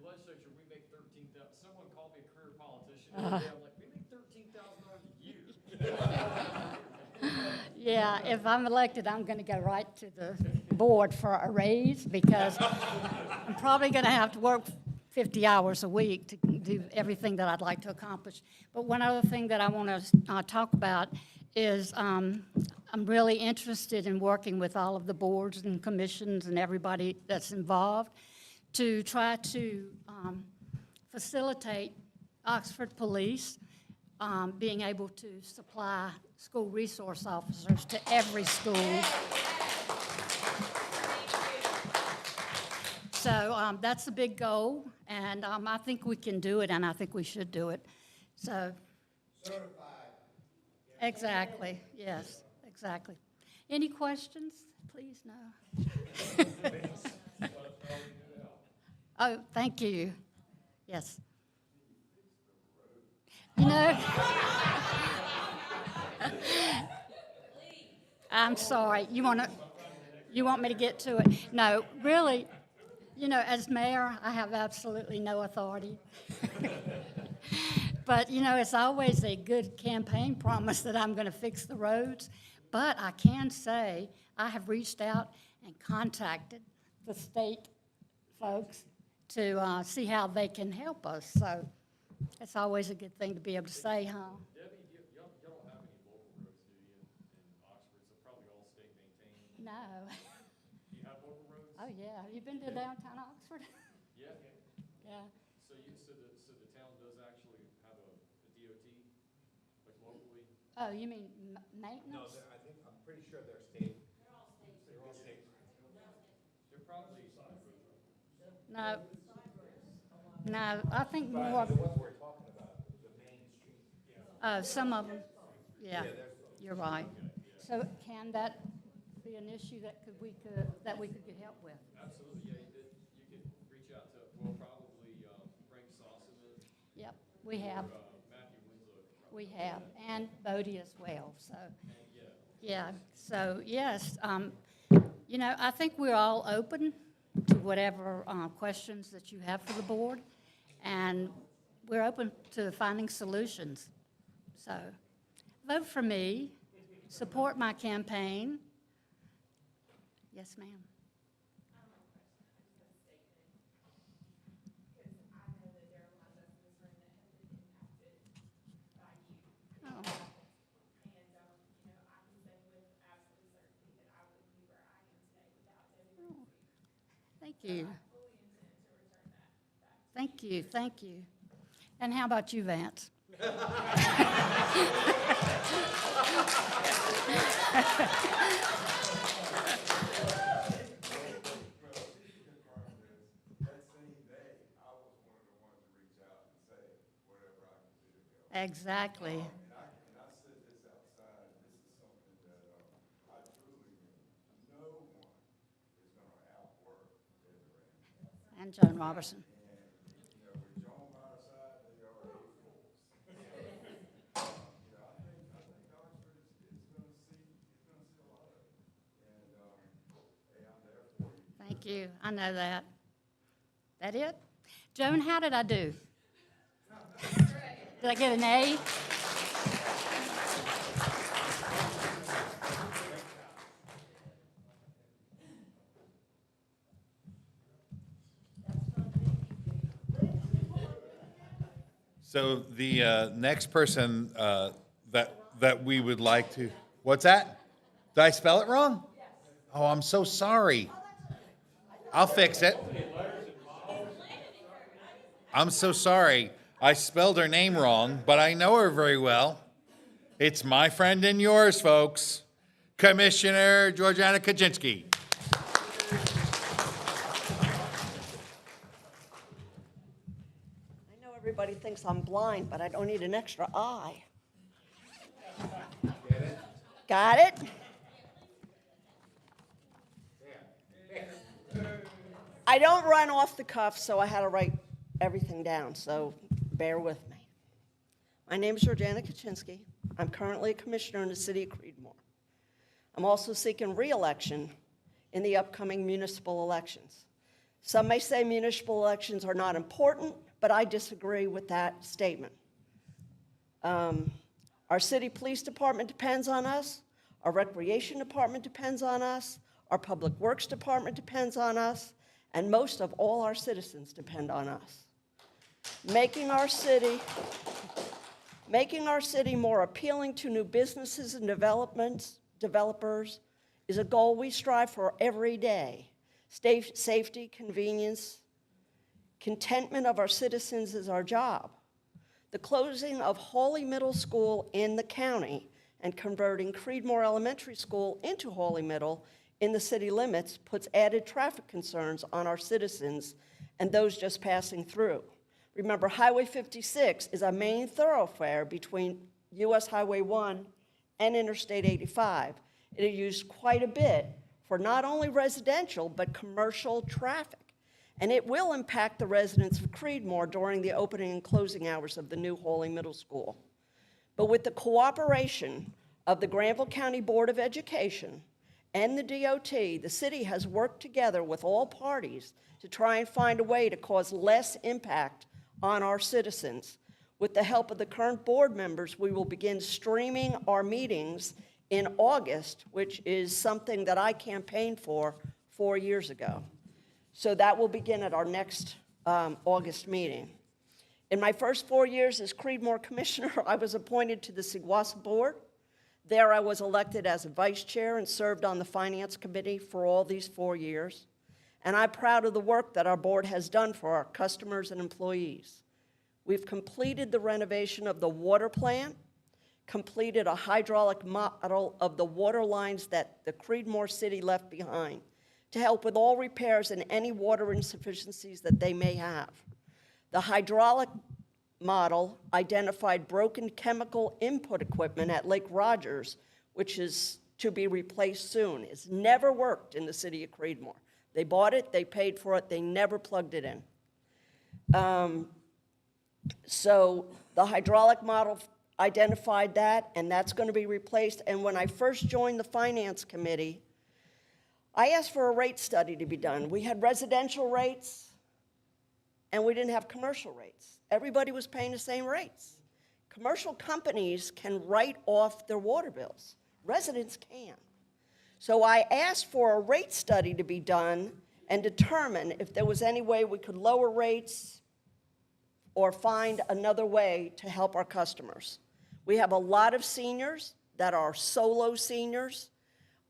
legislature, we make 13,000. Someone called me a career politician the other day. I'm like, we make $13,000 a year. Yeah, if I'm elected, I'm going to go right to the board for a raise because I'm probably going to have to work 50 hours a week to do everything that I'd like to accomplish. But one other thing that I want to talk about is I'm really interested in working with all of the boards and commissions and everybody that's involved to try to facilitate Oxford Police being able to supply school resource officers to every school. So that's a big goal, and I think we can do it, and I think we should do it. So, exactly, yes, exactly. Any questions? Please, no. Oh, thank you. Yes. You know, I'm sorry. You want me to get to it? No, really. You know, as mayor, I have absolutely no authority. But, you know, it's always a good campaign promise that I'm going to fix the roads. But I can say I have reached out and contacted the state folks to see how they can help us. So it's always a good thing to be able to say, huh? Debbie, y'all don't have any local roads, do you, in Oxford? So probably all state maintained. No. Do you have local roads? Oh, yeah. You been to downtown Oxford? Yeah. Yeah. So the town does actually have a DOT, like locally? Oh, you mean maintenance? No, I think, I'm pretty sure they're state. They're all state. They're probably. No. No, I think But more, the ones we're talking about, the main street. some of them, yeah, you're right. So can that be an issue that we could get help with? Absolutely, yeah, you could reach out to, well, probably Frank Sossaman. Yep, we have, Matthew Winslow. we have, and Bodie as well, so. Yeah, so, yes, you know, I think we're all open to whatever questions that you have for the board, and we're open to finding solutions. So, vote for me, support my campaign. Yes, ma'am. Oh. Thank you. Thank you, thank you. And how about you, Vance? Exactly. And I said this outside, this is something that I truly mean. No one is gonna outwork Desiree. And Joan Robertson. And, you know, with Joan by our side, they are a force. You know, I think Oxford is gonna see a lot of it. And, hey, I'm there for you. Thank you, I know that. That it? Joan, how did I do? Did I get an A? So the next person that we would like to, what's that? Did I spell it wrong? Oh, I'm so sorry. I'll fix it. I'm so sorry. I spelled her name wrong, but I know her very well. It's my friend and yours, folks, Commissioner Georgiana Kaczynski. I know everybody everybody thinks I'm blind, but I don't need an extra eye. Get it? Got it? I don't run off the cuff, so I had to write everything down, so bear with me. My name is Georgiana Kaczynski. I'm currently a commissioner in the city of Creedmoor. I'm also seeking re-election in the upcoming municipal elections. Some may say municipal elections are not important, but I disagree with that statement. Our city police department depends on us. Our recreation department depends on us. Our public works department depends on us. And most of all, our citizens depend on us. Making our city more appealing to new businesses and developers is a goal we strive for every day. Safety, convenience, contentment of our citizens is our job. The closing of Hawley Middle School in the county and converting Creedmoor Elementary School into Hawley Middle in the city limits puts added traffic concerns on our citizens and those just passing through. Remember, Highway 56 is a main thoroughfare between US Highway 1 and Interstate 85. It is used quite a bit for not only residential, but commercial traffic. And it will impact the residents of Creedmoor during the opening and closing hours of the new Hawley Middle School. But with the cooperation of the Granville County Board of Education and the DOT, the city has worked together with all parties to try and find a way to cause less impact on our citizens. With the help of the current board members, we will begin streaming our meetings in August, which is something that I campaigned for 4 years ago. So that will begin at our next August meeting. In my first 4 years as Creedmoor Commissioner, I was appointed to the SIGWASA Board. There I was elected as a vice chair and served on the Finance Committee for all these 4 years. And I'm proud of the work that our board has done for our customers and employees. We've completed the renovation of the water plant, completed a hydraulic model of the water lines that the Creedmoor City left behind to help with all repairs and any water insufficiencies that they may have. The hydraulic model identified broken chemical input equipment at Lake Rogers, which is to be replaced soon. It's never worked in the city of Creedmoor. They bought it, they paid for it, they never plugged it in. So the hydraulic model identified that, and that's going to be replaced. And when I first joined the Finance Committee, I asked for a rate study to be done. We had residential rates, and we didn't have commercial rates. Everybody was paying the same rates. Commercial companies can write off their water bills. Residents can't. So I asked for a rate study to be done and determine if there was any way we could lower rates or find another way to help our customers. We have a lot of seniors that are solo seniors.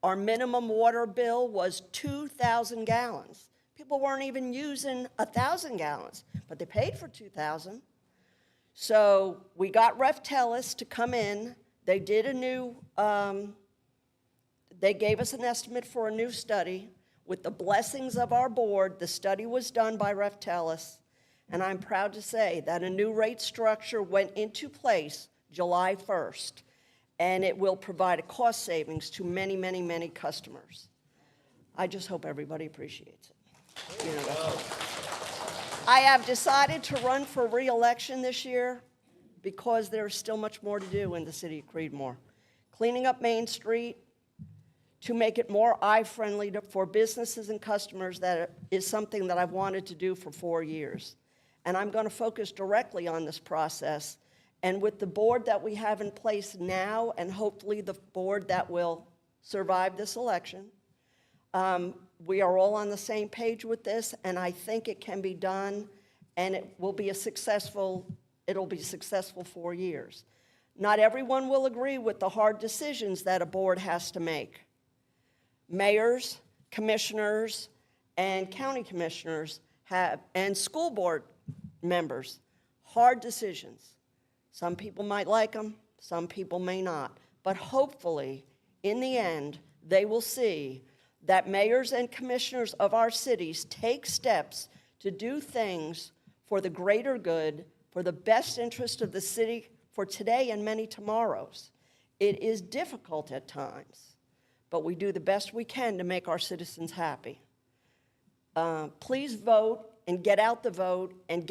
Our minimum water bill was 2,000 gallons. People weren't even using 1,000 gallons, but they paid for 2,000. So we got Reftelis to come in. They did a new, they gave us an estimate for a new study. With the blessings of our board, the study was done by Reftelis, and I'm proud to say that a new rate structure went into place July 1st, and it will provide a cost savings to many, many, many customers. I just hope everybody appreciates it. You know, I have decided to run for re-election this year because there is still much more to do in the city of Creedmoor. Cleaning up Main Street to make it more eye-friendly for businesses and customers, that is something that I've wanted to do for 4 years. And I'm going to focus directly on this process. And with the board that we have in place now, and hopefully the board that will survive this election, we are all on the same page with this, and I think it can be done, and it will be it'll be successful 4 years. Not everyone will agree with the hard decisions that a board has to make. Mayors, commissioners, and county commissioners and school board members, hard decisions. Some people might like them, some people may not. But hopefully, in the end, they will see that mayors and commissioners of our cities take steps to do things for the greater good for the best interest of the city for today and many tomorrows. It is difficult at times, but we do the best we can to make our citizens happy. Please vote and get out the vote and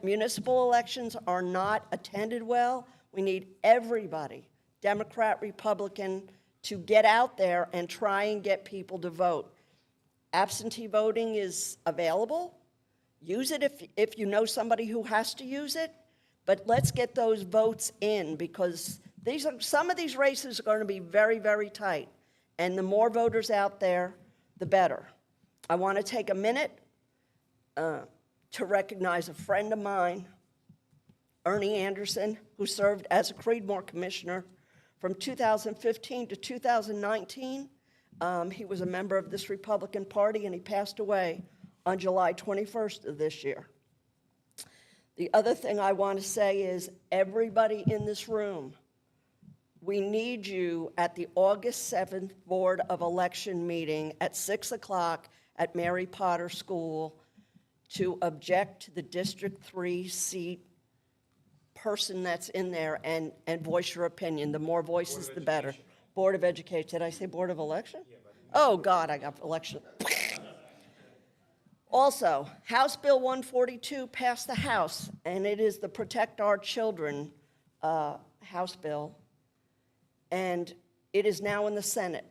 municipal elections are not attended well. We need everybody, Democrat, Republican, to get out there and try and get people to vote. Absentee voting is available. Use it if you know somebody who has to use it, but let's get those votes in because some of these races are going to be very, very tight, and the more voters out there, the better. I want to take a minute to recognize a friend of mine, Ernie Anderson, who served as a Creedmoor commissioner from 2015 to 2019. He was a member of this Republican Party, and he passed away on July 21st of this year. The other thing I want to say is everybody in this room, we need you at the August 7th Board of Election meeting at 6 o'clock at Mary Potter School to object to the District 3 seat person that's in there and voice your opinion. The more voices, the better. Board of Education. Did I say Board of Election? Oh, God, I got election. Also, House Bill 142 passed the House, and it is the Protect Our Children House bill, and it is now in the Senate.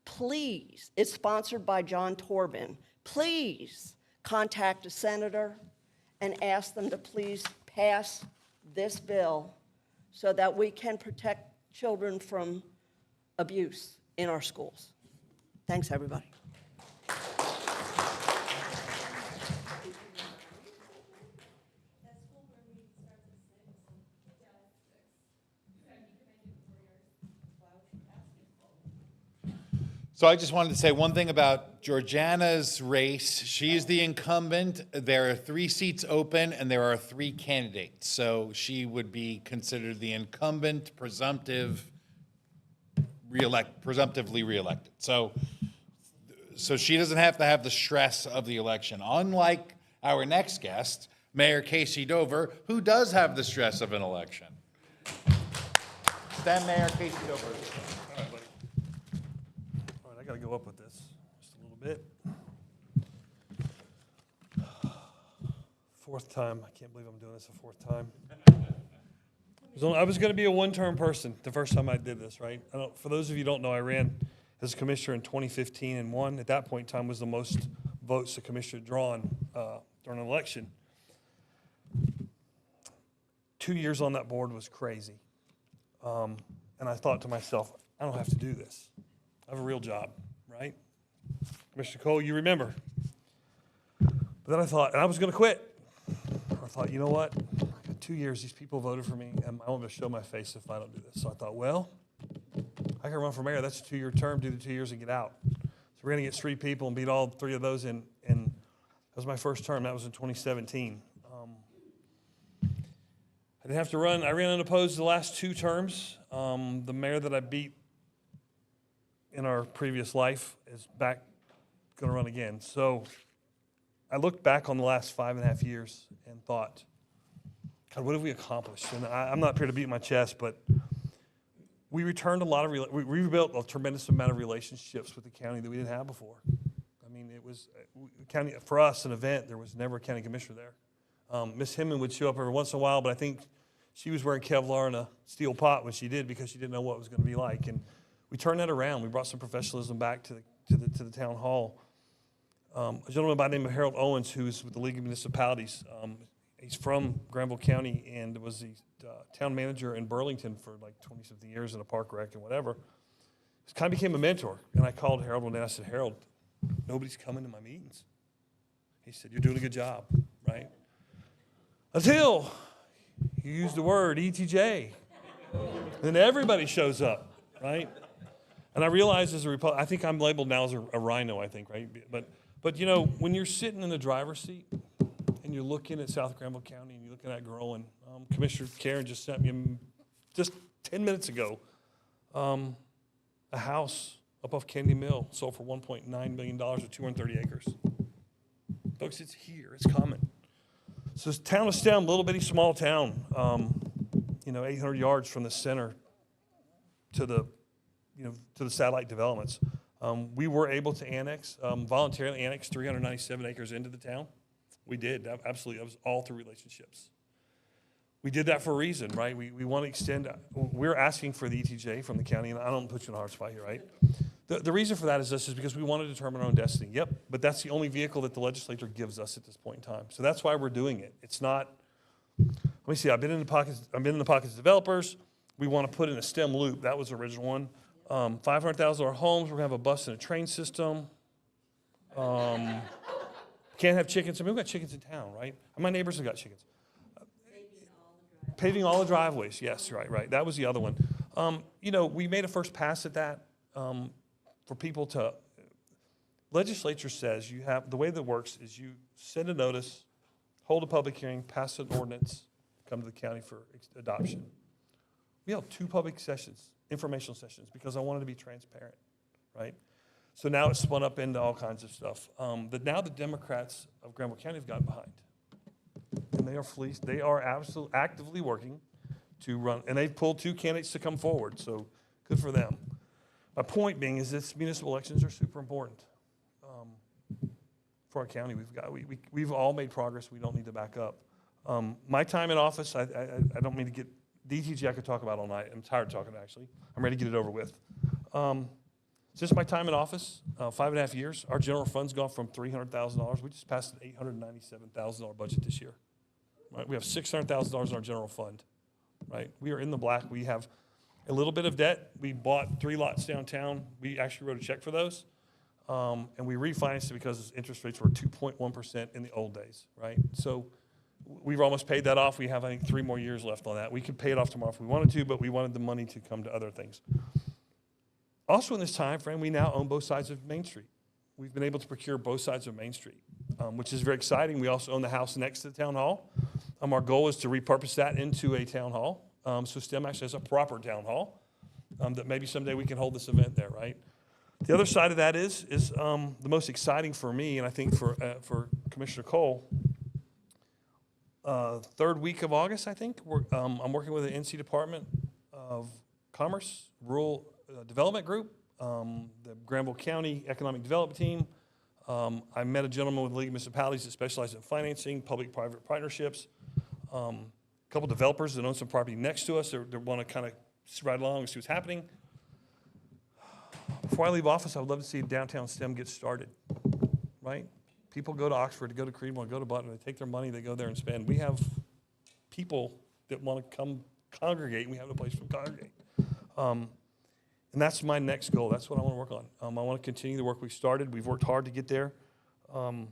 Please, it's sponsored by John Torben. Please contact a senator and ask them to please pass this bill so that we can protect children from abuse in our schools. Thanks, everybody. So I just wanted to say one thing about Georgiana's race. She's the incumbent. There are 3 seats open, and there are 3 candidates. So she would be considered the incumbent, presumptively reelected. So she doesn't have to have the stress of the election. Unlike our next guest, Mayor Casey Dover, who does have the stress of an election. Stand Mayor Casey Dover. I got to go up with this just a little bit. 4th time. I can't believe I'm doing this a 4th time. I was going to be a one-term person the first time I did this, right? For those of you who don't know, I ran as a commissioner in 2015 and won. At that point in time was the most votes a commissioner had drawn during an election. 2 years on that board was crazy. And I thought to myself, I don't have to do this. I have a real job, right? Commissioner Cole, you remember. But then I thought, and I was going to quit. I thought, you know what? I got 2 years. These people voted for me, and I want to show my face if I don't do this. So I thought, well, I can run for mayor. That's a 2-year term. Do the 2 years and get out. So we're going to get 3 people and beat all 3 of those in. And that was my first term. That was in 2017. I didn't have to run. I ran unopposed the last 2 terms. The mayor that I beat in our previous life is back, going to run again. So I looked back on the last 5.5 years and thought, God, what have we accomplished? And I'm not here to beat my chest, but we returned we rebuilt a tremendous amount of relationships with the county that we didn't have before. I mean, it was county for us an event. There was never a county commissioner there. Miss Hinman would show up every once in a while, but I think she was wearing Kevlar and a steel pot when she did because she didn't know what it was going to be like. And we turned that around. We brought some professionalism back to the town hall. A gentleman by the name of Harold Owens, who's with the League of Municipalities. He's from Granville County and was the town manager in Burlington for like 20-something years in a park rec and whatever. He kind of became a mentor. And I called Harold one day. I said, Harold, nobody's coming to my meetings. He said, you're doing a good job, right? Until you use the word ETJ. Then everybody shows up, right? And I realize as a Republican, I think I'm labeled now as a rhino, I think, right? But you know, when you're sitting in the driver's seat and you're looking at South Granville County and you're looking at growing, Commissioner Karen just sent me just 10 minutes ago a house up off Kennedy Mill sold for $1.9 million with 230 acres. Folks, it's here. It's coming. So it's town of STEM, little bitty small town, 800 yards from the center to the satellite developments. We were able to voluntarily annex 397 acres into the town. We did, absolutely. That was all through relationships. We did that for a reason, right? We want to extend, we're asking for the ETJ from the county, and I don't put you in a hard spot here, right? The reason for that is because we want to determine our own destiny. Yep, but that's the only vehicle that the legislature gives us at this point in time. So that's why we're doing it. It's not, let me see, I've been in the pockets of developers. We want to put in a STEM loop. That was the original one. $500,000 homes. We're going to have a bus and a train system. Can't have chickens. I mean, we've got chickens in town, right? My neighbors have got chickens. Paving all the driveways. Yes, right. That was the other one. We made a first pass at that for people to. Legislature says the way that works is you send a notice, hold a public hearing, pass an ordinance, come to the county for adoption. We held 2 public sessions, informational sessions, because I wanted to be transparent, right? So now it's spun up into all kinds of stuff that now the Democrats of Granville County have gotten behind. And they are fleeced. They are absolutely actively working to run, and they've pulled 2 candidates to come forward, so good for them. My point being is that municipal elections are super important for our county. We've all made progress. We don't need to back up. My time in office, I don't mean to get, DTG I could talk about all night. I'm tired of talking, actually. I'm ready to get it over with. Since my time in office, 5.5 years, our general fund's gone from $300,000. We just passed an $897,000 budget this year. Right? We have $600,000 in our general fund. Right? We are in the black. We have a little bit of debt. We bought 3 lots downtown. We actually wrote a check for those. And we refinanced it because interest rates were 2.1% in the old days. Right? So we've almost paid that off. We have, I think, 3 more years left on that. We could pay it off tomorrow if we wanted to, but we wanted the money to come to other things. Also in this time frame, we now own both sides of Main Street. We've been able to procure both sides of Main Street, which is very exciting. We also own the house next to the town hall. Our goal is to repurpose that into a town hall. So STEM actually has a proper town hall that maybe someday we can hold this event there, right? The other side of that is the most exciting for me, and I think for Commissioner Cole. 3rd week of August, I think, I'm working with the NC Department of Commerce, Rural Development Group, the Granville County Economic Development Team. I met a gentleman with the League of Municipalities that specializes in financing, public-private partnerships. A couple developers that own some property next to us that want to kind of ride along and see what's happening. Before I leave office, I would love to see downtown STEM get started, right? People go to Oxford, to go to Greenville, go to Button, they take their money, they go there and spend. We have people that want to come congregate, and we have a place to congregate. And that's my next goal. That's what I want to work on. I want to continue the work we started. We've worked hard to get there. The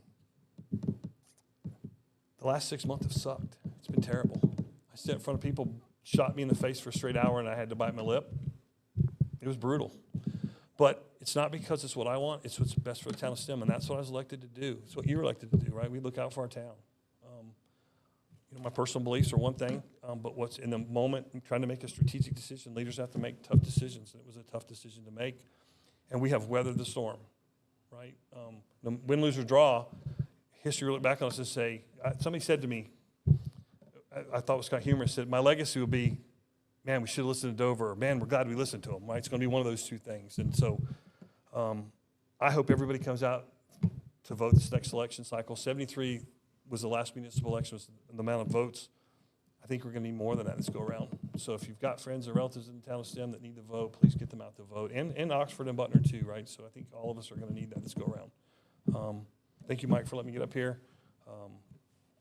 last 6 months have sucked. It's been terrible. I stood in front of people, shot me in the face for a straight hour, and I had to bite my lip. It was brutal. But it's not because it's what I want. It's what's best for the town of STEM, and that's what I was elected to do. It's what you were elected to do, right? We look out for our town. My personal beliefs are one thing, but what's in the moment, I'm trying to make a strategic decision. Leaders have to make tough decisions, and it was a tough decision to make. And we have weathered the storm, right? The win, lose, or draw, history will look back on us and say, somebody said to me, I thought it was kind of humorous, said, my legacy will be, man, we should have listened to Dover, or man, we're glad we listened to him, right? It's going to be one of those 2 things. And so I hope everybody comes out to vote this next election cycle. 73 was the last municipal election, was the amount of votes. I think we're going to need more than that this go around. So if you've got friends or relatives in the town of STEM that need to vote, please get them out to vote. And Oxford and Butner too, right? So I think all of us are going to need that this go around. Thank you, Mike, for letting me get up here.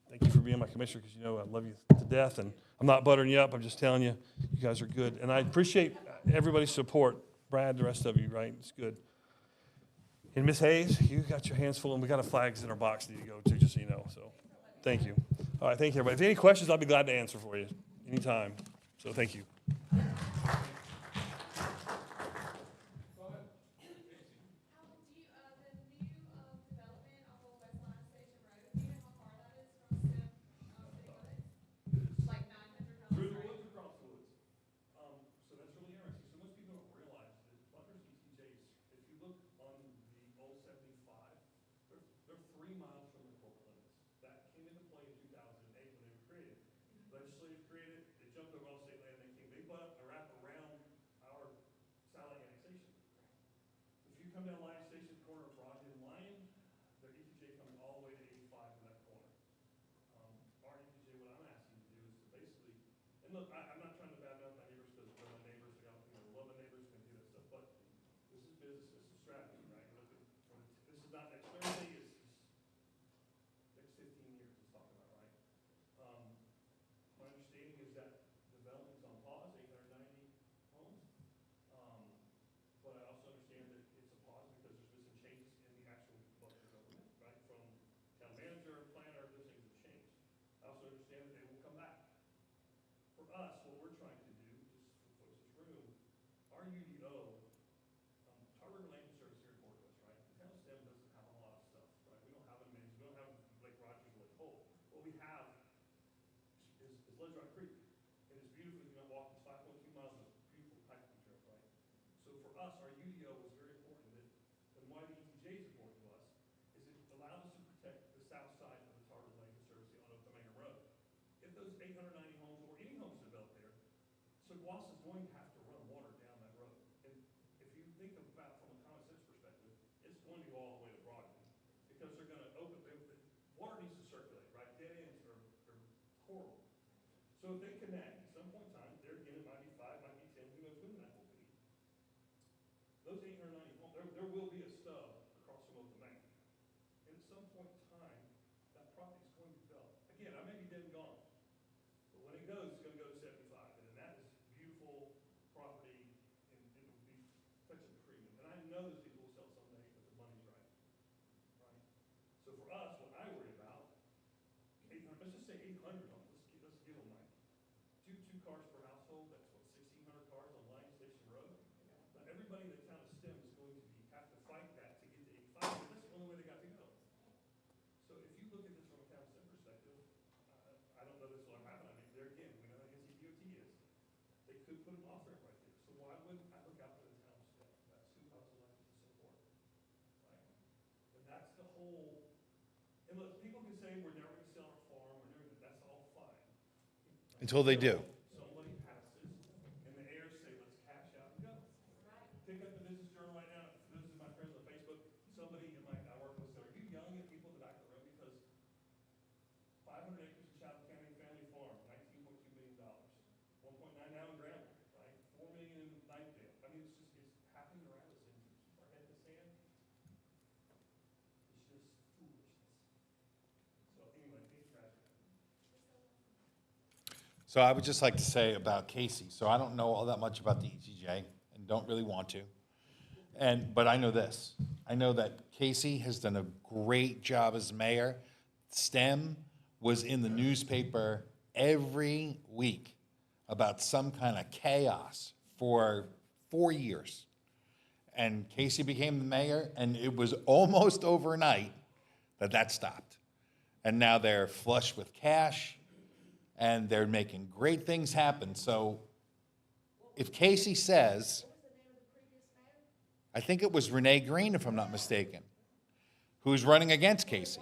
Thank you for being my commissioner, because you know I love you to death, and I'm not buttering you up. I'm just telling you, you guys are good. And I appreciate everybody's support. Brad, the rest of you, right? It's good. And Ms. Hayes, you got your hands full, and we got a flags in our box that you go to, just so you know. So thank you. All right, thank you, everybody. If you have any questions, I'll be glad to answer for you anytime. So thank you. They're 3 miles from the corporate limits. That came into play in 2008. corner of Broadway and Lion, their ETJ comes all the way to 85 in that corner. Our ETJ, what I'm asking you to do is to basically, and look, I'm not trying to badmouth my neighbors because they're my neighbors, I got, love my neighbors, gonna do that stuff, but this is business, this is strategy, right? Look at, this is not next Thursday, it's next 15 years it's talking about, right? My understanding is that development is on pause, 890 homes. But I also understand that it's a pause because there's been some changes in the actual local government, right? From town manager, planner, those things have changed. I also understand that they will come back. For us, what we're trying to do, just for folks in this room, our UDO, Tar River Land Conservancy is very important to us, right? The town of STEM doesn't have a lot of stuff, right? We don't have a management, we don't have Lake Rogers or Lake Holt. What we have is Ledge Rock Creek. It is beautiful, you can walk, it's 5.2 miles of beautiful hiking trails, right? So for us, our UDO was very important, and why the ETJ is important to us, is it allowed us to protect the south side of the Tar River Land Conservancy on Oklahoma Road. If those 890 homes, or any homes developed there, Saguasa is going to have to run water down that road. And if you think about from a common sense perspective, it's going to go all the way to Broadway, because they're gonna open, water needs to circulate, right? Dead ends are horrible. So if they connect, at some point in time, there again, it might be 5, might be 10, who knows when that will be. Those 890 homes, there will be a stub across from Oakland Bank. And at some point in time, that property is going to develop. Again, I may be dead and gone, but when it goes, it's gonna go to 75, and then that is beautiful property, and it will be such a premium. And I know those people will sell someday if the money's right, right? So for us, what I worry about, 800, let's just say 800 homes, let's give them like two cars per household, that's what, 1,600 cars on Lion Station Road? Now, everybody in the town of STEM is going to have to fight that to get to 85, because that's the only way they got to go. So if you look at this from a town of STEM perspective, I don't know this will ever happen. I mean, there again, we know how NCDOT is. They could put an off-ramp right there. So why wouldn't I look out for the town of STEM? That's who I was elected to support, right? And that's the whole, and look, people can say we're never gonna sell our farm, we're never, that's all fine. Until they do. Somebody passes, and the heirs say, let's cash out and go. Pick up the Business Journal right now, this is my friends on Facebook, somebody in I work with said, are you yelling at people at the back of the room? Because 500 acres in Chatham County family farm, $19.2 million. 1.9 now in Granville, right? 4 million in Knightdale. I mean, it's happening around us, and to keep our head in the sand, it's just foolishness. So anyway, it's tragic. So I would just like to say about Casey, so I don't know all that much about the ETJ and don't really want to. But I know this. I know that Casey has done a great job as mayor. STEM was in the newspaper every week about some kind of chaos for 4 years. And Casey became the mayor, and it was almost overnight that stopped. And now they're flush with cash, and they're making great things happen. So if Casey says, I think it was Renee Green, if I'm not mistaken, who's running against Casey.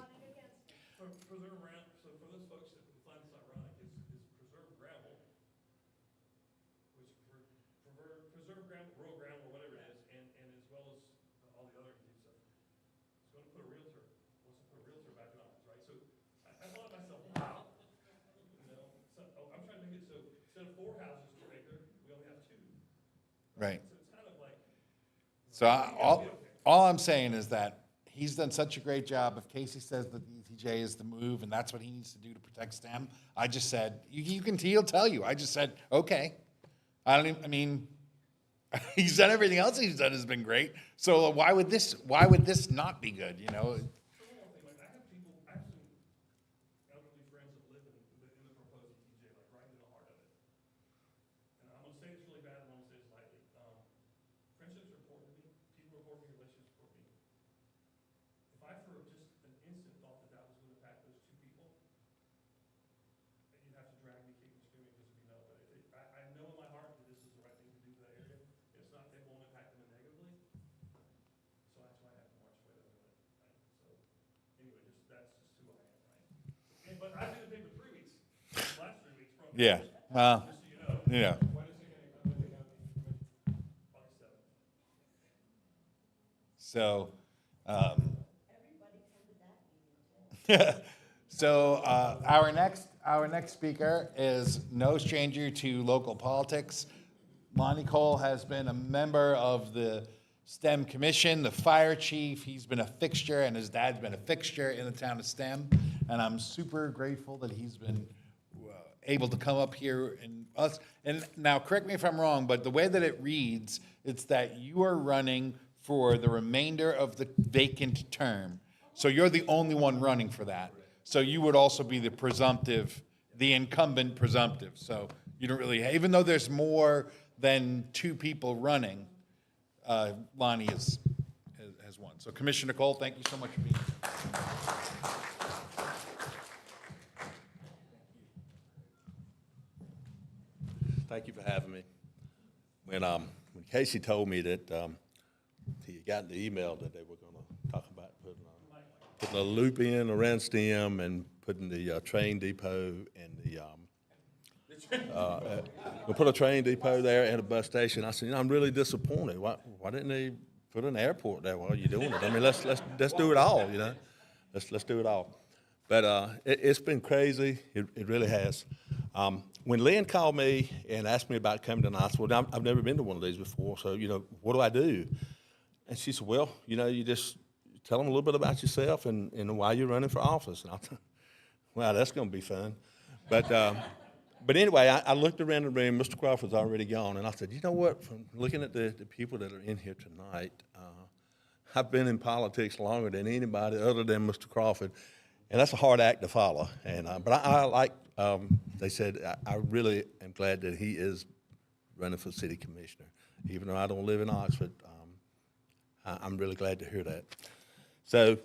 Preserve Granville, so for those folks that find this ironic, is Preserve Granville, which Preserve Granville, Rural Granville, whatever it is, and as well as all the other stuff, it's going to put a realtor, wants to put a realtor back in office, right? So I thought to myself, wow, so I'm trying to make it so instead of 4 houses per acre, we only have 2. Right. So it's kind of like. So all I'm saying is that he's done such a great job. If Casey says that the ETJ is the move and that's what he needs to do to protect STEM, I just said, he'll tell you. I just said, okay. I mean, he's done everything else he's done has been great. So why would this not be good, you know? I have some elderly friends that live in the proposed ETJ, like right in the heart of it. And I'm gonna say this really bad, and I'm gonna say this lightly. Friendships are important to me, people are important to me, relationships are important to me. If I for just an instant thought that was gonna impact those 2 people, you'd have to drag me kicking and screaming because it'd be no, but I know in my heart that this is the right thing to do for that area. It's not, it won't impact them negatively. So that's why I have to march away that way, right? So anyway, that's just who I am, right? But I've been in the paper 3 weeks, last 3 weeks probably. Yeah. Well, Just so you know. yeah. When is it gonna come to the county? August 7th. So So our next speaker is no stranger to local politics. Lonnie Cole has been a member of the STEM Commission, the fire chief. He's been a fixture, and his dad's been a fixture in the town of STEM. And I'm super grateful that he's been able to come up here and us. And now, correct me if I'm wrong, but the way that it reads, it's that you are running for the remainder of the vacant term. So you're the only one running for that. So you would also be the presumptive, the incumbent presumptive. So you don't really, even though there's more than two people running, Lonnie has won. So Commissioner Cole, thank you so much for being here. Thank you for having me. When Casey told me that he had gotten the email that they were going to talk about putting a loop in around STEM and putting the train depot and we'll put a train depot there and a bus station. I said, you know, I'm really disappointed. Why didn't they put an airport there while you're doing it? I mean, let's do it all. You know, let's do it all. But it's been crazy. It really has. When Lynn called me and asked me about coming tonight, I said, well, I've never been to one of these before, so, you know, what do I do? And she said, well, you know, you just tell them a little bit about yourself and why you're running for office. And I thought, wow, that's going to be fun. But anyway, I looked around the room. Mr. Crawford's already gone. And I said, you know what, from looking at the people that are in here tonight, I've been in politics longer than anybody other than Mr. Crawford. And that's a hard act to follow. And but I like, they said, I really am glad that he is running for city commissioner. Even though I don't live in Oxford, I'm really glad to hear that. So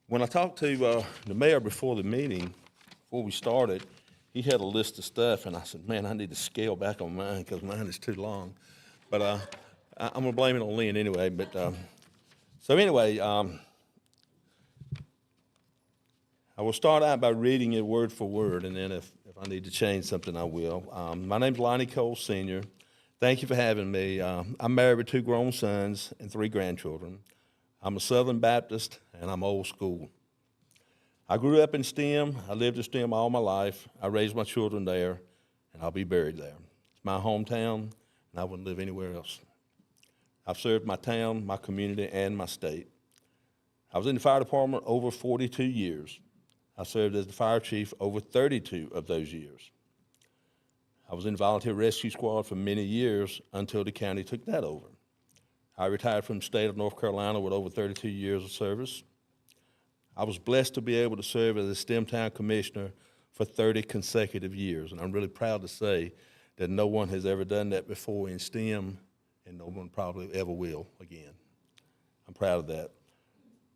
when I talked to the mayor before the meeting, before we started, he had a list of stuff, and I said, man, I need to scale back on mine because mine is too long. But I'm going to blame it on Lynn anyway. But so anyway, I will start out by reading it word for word, and then if I need to change something, I will. My name's Lonnie Cole, Sr. Thank you for having me. I'm married with 2 grown sons and 3 grandchildren. I'm a Southern Baptist, and I'm old school. I grew up in STEM. I lived in STEM all my life. I raised my children there, and I'll be buried there. It's my hometown, and I wouldn't live anywhere else. I've served my town, my community, and my state. I was in the fire department over 42 years. I served as the fire chief over 32 of those years. I was in the volunteer rescue squad for many years until the county took that over. I retired from the state of North Carolina with over 32 years of service. I was blessed to be able to serve as a STEM Town Commissioner for 30 consecutive years, and I'm really proud to say that no one has ever done that before in STEM, and no one probably ever will again. I'm proud of that.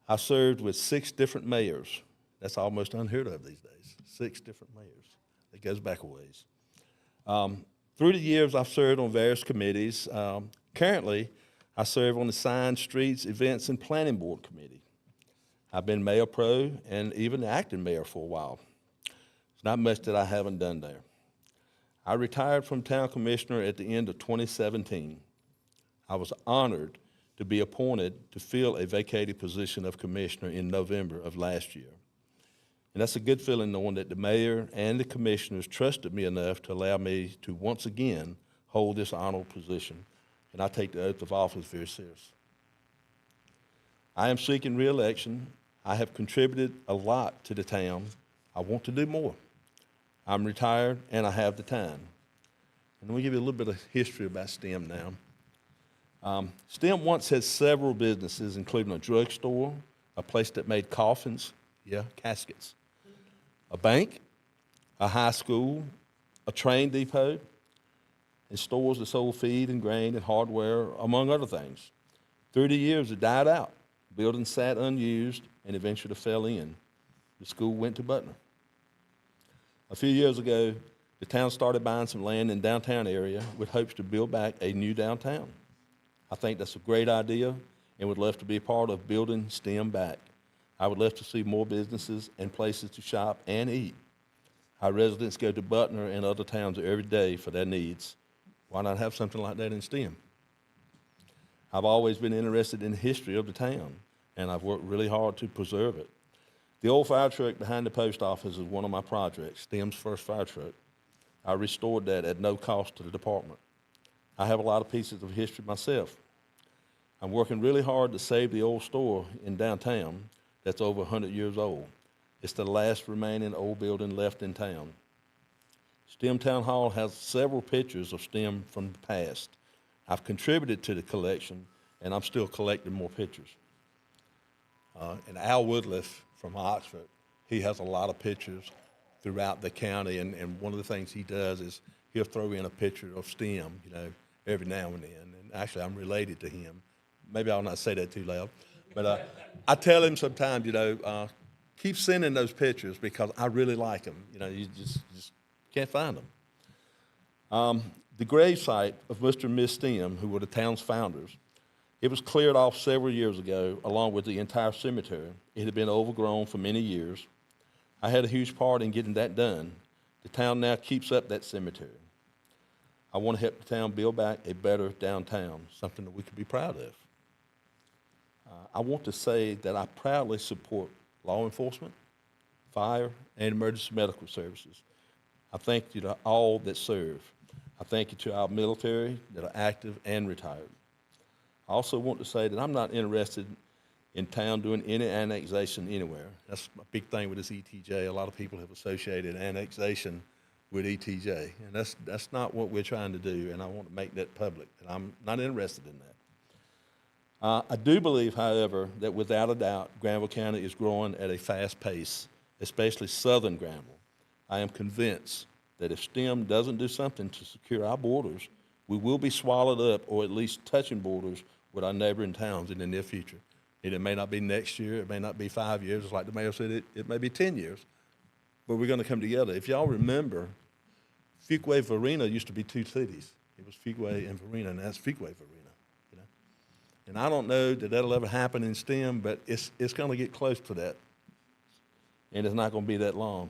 I served with 6 different mayors. That's almost unheard of these days, 6 different mayors. It goes back a ways. Through the years, I've served on various committees. Currently, I serve on the Sign, Streets, Events, and Planning Board Committee. I've been mayor pro and even the acting mayor for a while. There's not much that I haven't done there. I retired from town commissioner at the end of 2017. I was honored to be appointed to fill a vacated position of commissioner in November of last year. And that's a good feeling knowing that the mayor and the commissioners trusted me enough to allow me to once again hold this honorable position. And I take the oath of office very serious. I am seeking re-election. I have contributed a lot to the town. I want to do more. I'm retired and I have the time. And let me give you a little bit of history about STEM now. STEM once had several businesses, including a drugstore, a place that made coffins, caskets, a bank, a high school, a train depot, and stores that sold feed and grain and hardware, among other things. Through the years, it died out. Buildings sat unused and eventually fell in. The school went to Butner. A few years ago, the town started buying some land in the downtown area with hopes to build back a new downtown. I think that's a great idea and would love to be a part of building STEM back. I would love to see more businesses and places to shop and eat. Our residents go to Butner and other towns every day for their needs. Why not have something like that in STEM? I've always been interested in the history of the town, and I've worked really hard to preserve it. The old fire truck behind the post office is one of my projects, STEM's first fire truck. I restored that at no cost to the department. I have a lot of pieces of history myself. I'm working really hard to save the old store in downtown that's over 100 years old. It's the last remaining old building left in town. STEM Town Hall has several pictures of STEM from the past. I've contributed to the collection, and I'm still collecting more pictures. And Al Woodliff from Oxford, he has a lot of pictures throughout the county, and one of the things he does is he'll throw in a picture of STEM, every now and then. And actually, I'm related to him. Maybe I'll not say that too loud, but I tell him sometimes, keep sending those pictures because I really like them. You just can't find them. The grave site of Mr. and Miss STEM, who were the town's founders, it was cleared off several years ago, along with the entire cemetery. It had been overgrown for many years. I had a huge part in getting that done. The town now keeps up that cemetery. I want to help the town build back a better downtown, something that we could be proud of. I want to say that I proudly support law enforcement, fire, and emergency medical services. I thank you to all that serve. I thank you to our military that are active and retired. I also want to say that I'm not interested in town doing any annexation anywhere. That's a big thing with this ETJ. A lot of people have associated annexation with ETJ, and that's not what we're trying to do, and I want to make that public, and I'm not interested in that. I do believe, however, that without a doubt, Granville County is growing at a fast pace, especially southern Granville. I am convinced that if STEM doesn't do something to secure our borders, we will be swallowed up or at least touching borders with our neighboring towns in the near future. And it may not be next year, it may not be 5 years, like the mayor said, it may be 10 years, but we're going to come together. If y'all remember, Fuquay Varina used to be two cities. It was Fuquay and Varina, and that's Fuquay Varina. And I don't know that that'll ever happen in STEM, but it's going to get close to that, and it's not going to be that long.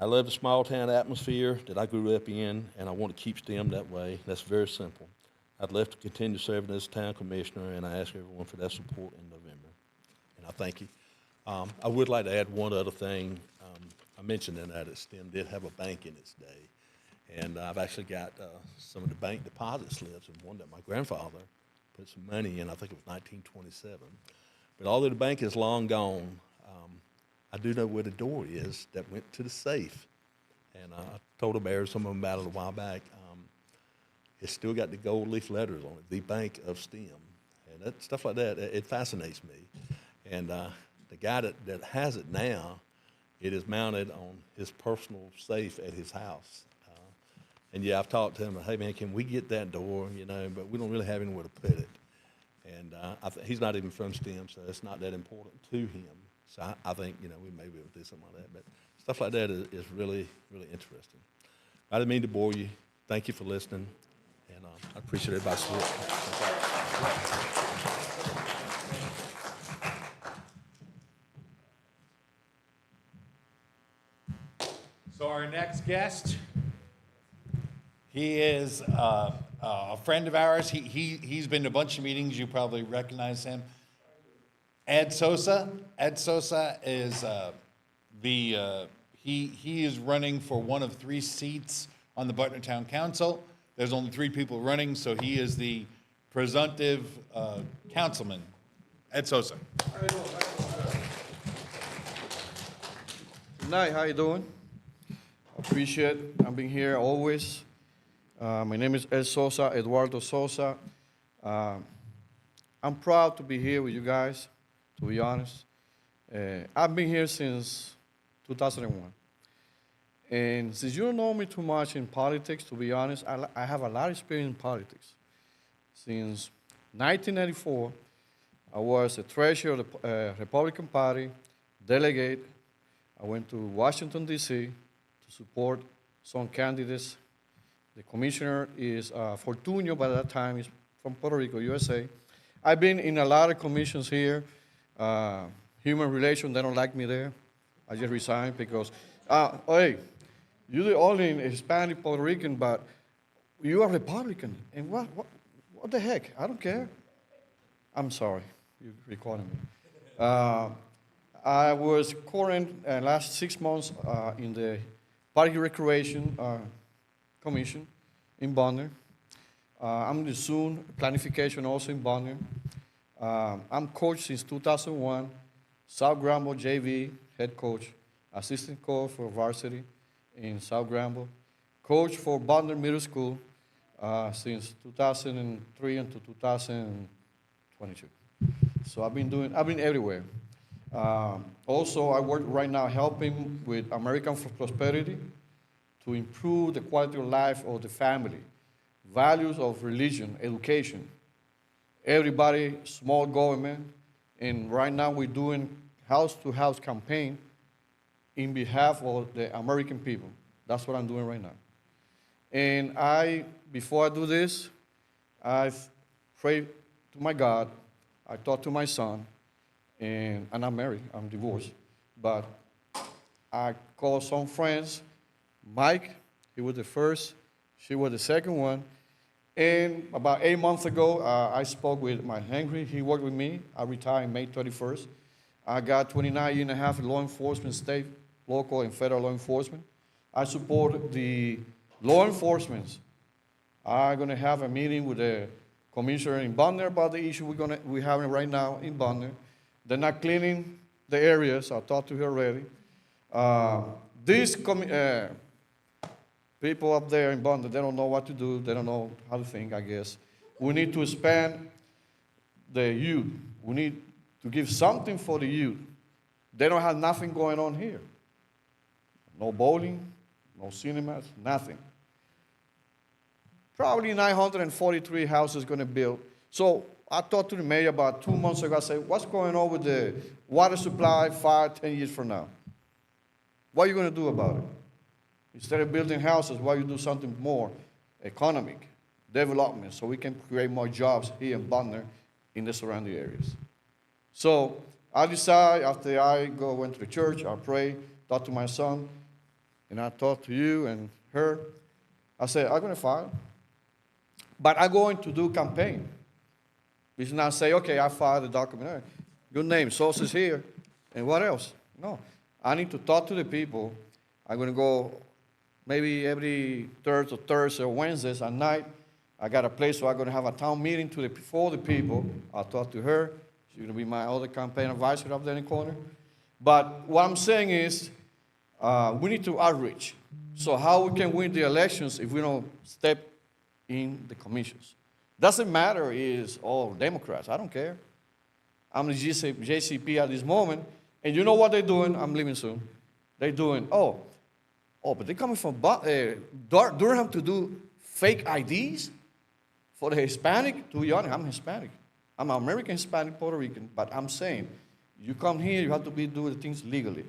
I love the small town atmosphere that I grew up in, and I want to keep STEM that way. That's very simple. I'd love to continue serving as town commissioner, and I ask everyone for their support in November. And I thank you. I would like to add one other thing. I mentioned that STEM did have a bank in its day, and I've actually got some of the bank deposit slips, and one that my grandfather put some money in. I think it was 1927. But although the bank is long gone, I do know where the door is that went to the safe. And I told the mayor some of them about it a while back. It's still got the gold leaf letters on it, the Bank of STEM. And that, stuff like that, it fascinates me. And the guy that has it now, it is mounted on his personal safe at his house. And yeah, I've talked to him, hey man, can we get that door, but we don't really have anywhere to put it. And he's not even from STEM, so it's not that important to him. So I think, we may be able to do something like that. But stuff like that is really, really interesting. I didn't mean to bore you. Thank you for listening. And I appreciate everybody's support. So our next guest, he is a friend of ours. He's been to a bunch of meetings. You probably recognize him. Ed Sosa. Ed Sosa is he is running for one of 3 seats on the Butner Town Council. There's only 3 people running, so he is the presumptive councilman. Ed Sosa. Good night, how you doing? Appreciate I've been here always. My name is Ed Sosa, Eduardo Sosa. I'm proud to be here with you guys, to be honest. I've been here since 2001. And since you don't know me too much in politics, to be honest, I have a lot of experience in politics. Since 1994, I was a treasurer of the Republican Party, delegate. I went to Washington, D.C. to support some candidates. The commissioner is Fortunio, by that time, he's from Puerto Rico, USA. I've been in a lot of commissions here. Human Relations, they don't like me there. I just resigned because, hey, You're the only Hispanic Puerto Rican, but you are Republican. And what the heck? I don't care. I'm sorry, you're recording me. I was current last 6 months in the Park Recreation Commission in Bonner. I'm the soon planification also in Bonner. I'm coach since 2001, South Granville JV head coach, assistant coach for varsity in South Granville, coach for Bonner Middle School since 2003 until 2022. So I've been everywhere. Also, I work right now helping with American for Prosperity to improve the quality of life of the family, values of religion, education, everybody, small government, and right now we're doing house-to-house campaign in behalf of the American people. That's what I'm doing right now. And before I do this, I pray to my God, I talk to my son, and I'm not married, I'm divorced, but I call some friends. Mike, he was the first, she was the second one. And about 8 months ago, I spoke with my Henry. He worked with me. I retired May 31st. I got 29 years and a half in law enforcement, state, local, and federal law enforcement. I support the law enforcement. I'm going to have a meeting with the commissioner in Bonner about the issue we're having right now in Bonner. They're not cleaning the areas. I talked to her already. These people up there in Bonner, they don't know what to do. They don't know how to think, I guess. We need to expand the youth. We need to give something for the youth. They don't have nothing going on here. No bowling, no cinemas, nothing. Probably 943 houses going to build. So I talked to the mayor about 2 months ago. I said, what's going on with the water supply 5, 10 years from now? What are you going to do about it? Instead of building houses, why don't you do something more economic, development, so we can create more jobs here in Bonner in the surrounding areas. So I decided after went to the church, I prayed, talked to my son, and I talked to you and her. I said, I'm going to file, but I'm going to do campaign. We should not say, okay, I filed the document. Good name, sources here, and what else? No, I need to talk to the people. I'm going to go maybe every Thursday or Wednesdays at night. I got a place where I'm going to have a town meeting for the people. I'll talk to her. She's going to be my other campaign advisor up there in the corner. But what I'm saying is we need to outreach. So how we can win the elections if we don't step in the commissions? Doesn't matter is all Democrats. I don't care. I'm the JCP at this moment. And you know what they're doing? I'm leaving soon. They're doing, but they're coming from Durham to do fake IDs for the Hispanic. To be honest, I'm Hispanic. I'm American Hispanic Puerto Rican, but I'm saying, you come here, you have to be doing things legally.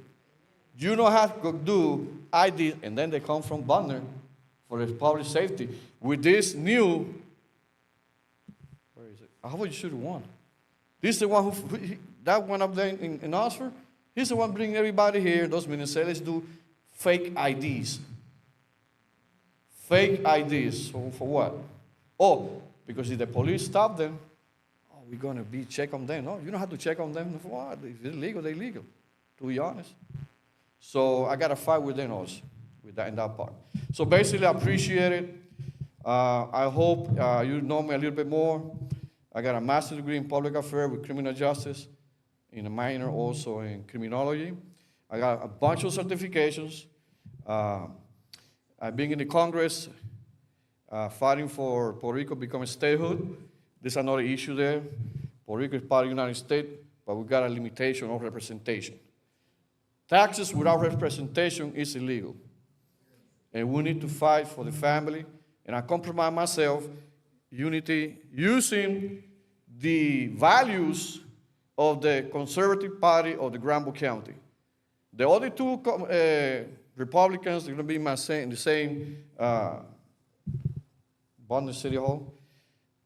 You know how to do IDs, and then they come from Bonner for the public safety. With this new, where is it? How would you should have won? This is the one that one up there in Oxford, he's the one bringing everybody here, those ministers say, let's do fake IDs. Fake IDs. So for what? Because if the police stop them, we're going to check on them. No, you don't have to check on them for what? If they're legal, they're legal, to be honest. So I got to fight with them also, in that part. So basically, I appreciate it. I hope you know me a little bit more. I got a master's degree in public affairs with criminal justice, and a minor also in criminology. I got a bunch of certifications. I've been in the Congress fighting for Puerto Rico becoming statehood. There's another issue there. Puerto Rico is part of the United States, but we got a limitation of representation. Taxes without representation is illegal. And we need to fight for the family. And I compromise myself, unity, using the values of the Conservative Party of the Granville County. The other two Republicans are going to be in the same Bonner City Hall.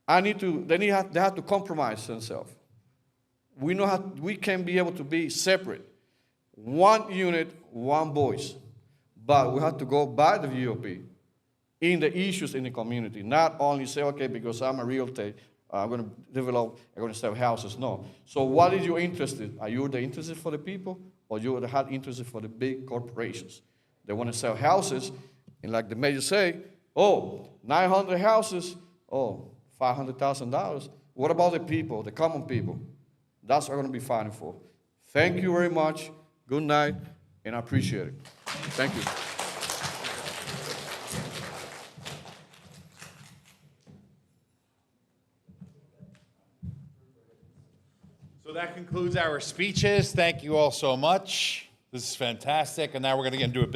They have to compromise themselves. We can be able to be separate. One unit, one voice. but we have to go by the VOP in the issues in the community, not only say, okay, because I'm a realtor, I'm going to develop, I'm going to sell houses. No. So what is your interest in? Are you the interested for the people, or you the hard interested for the big corporations? They want to sell houses, and like the mayor say, oh, 900 houses, oh, $500,000. What about the people, the common people? That's what we're going to be fighting for. Thank you very much. Good night, and I appreciate it. Thank you. So that concludes our speeches. Thank you all so much. This is fantastic. And now we're going to get into a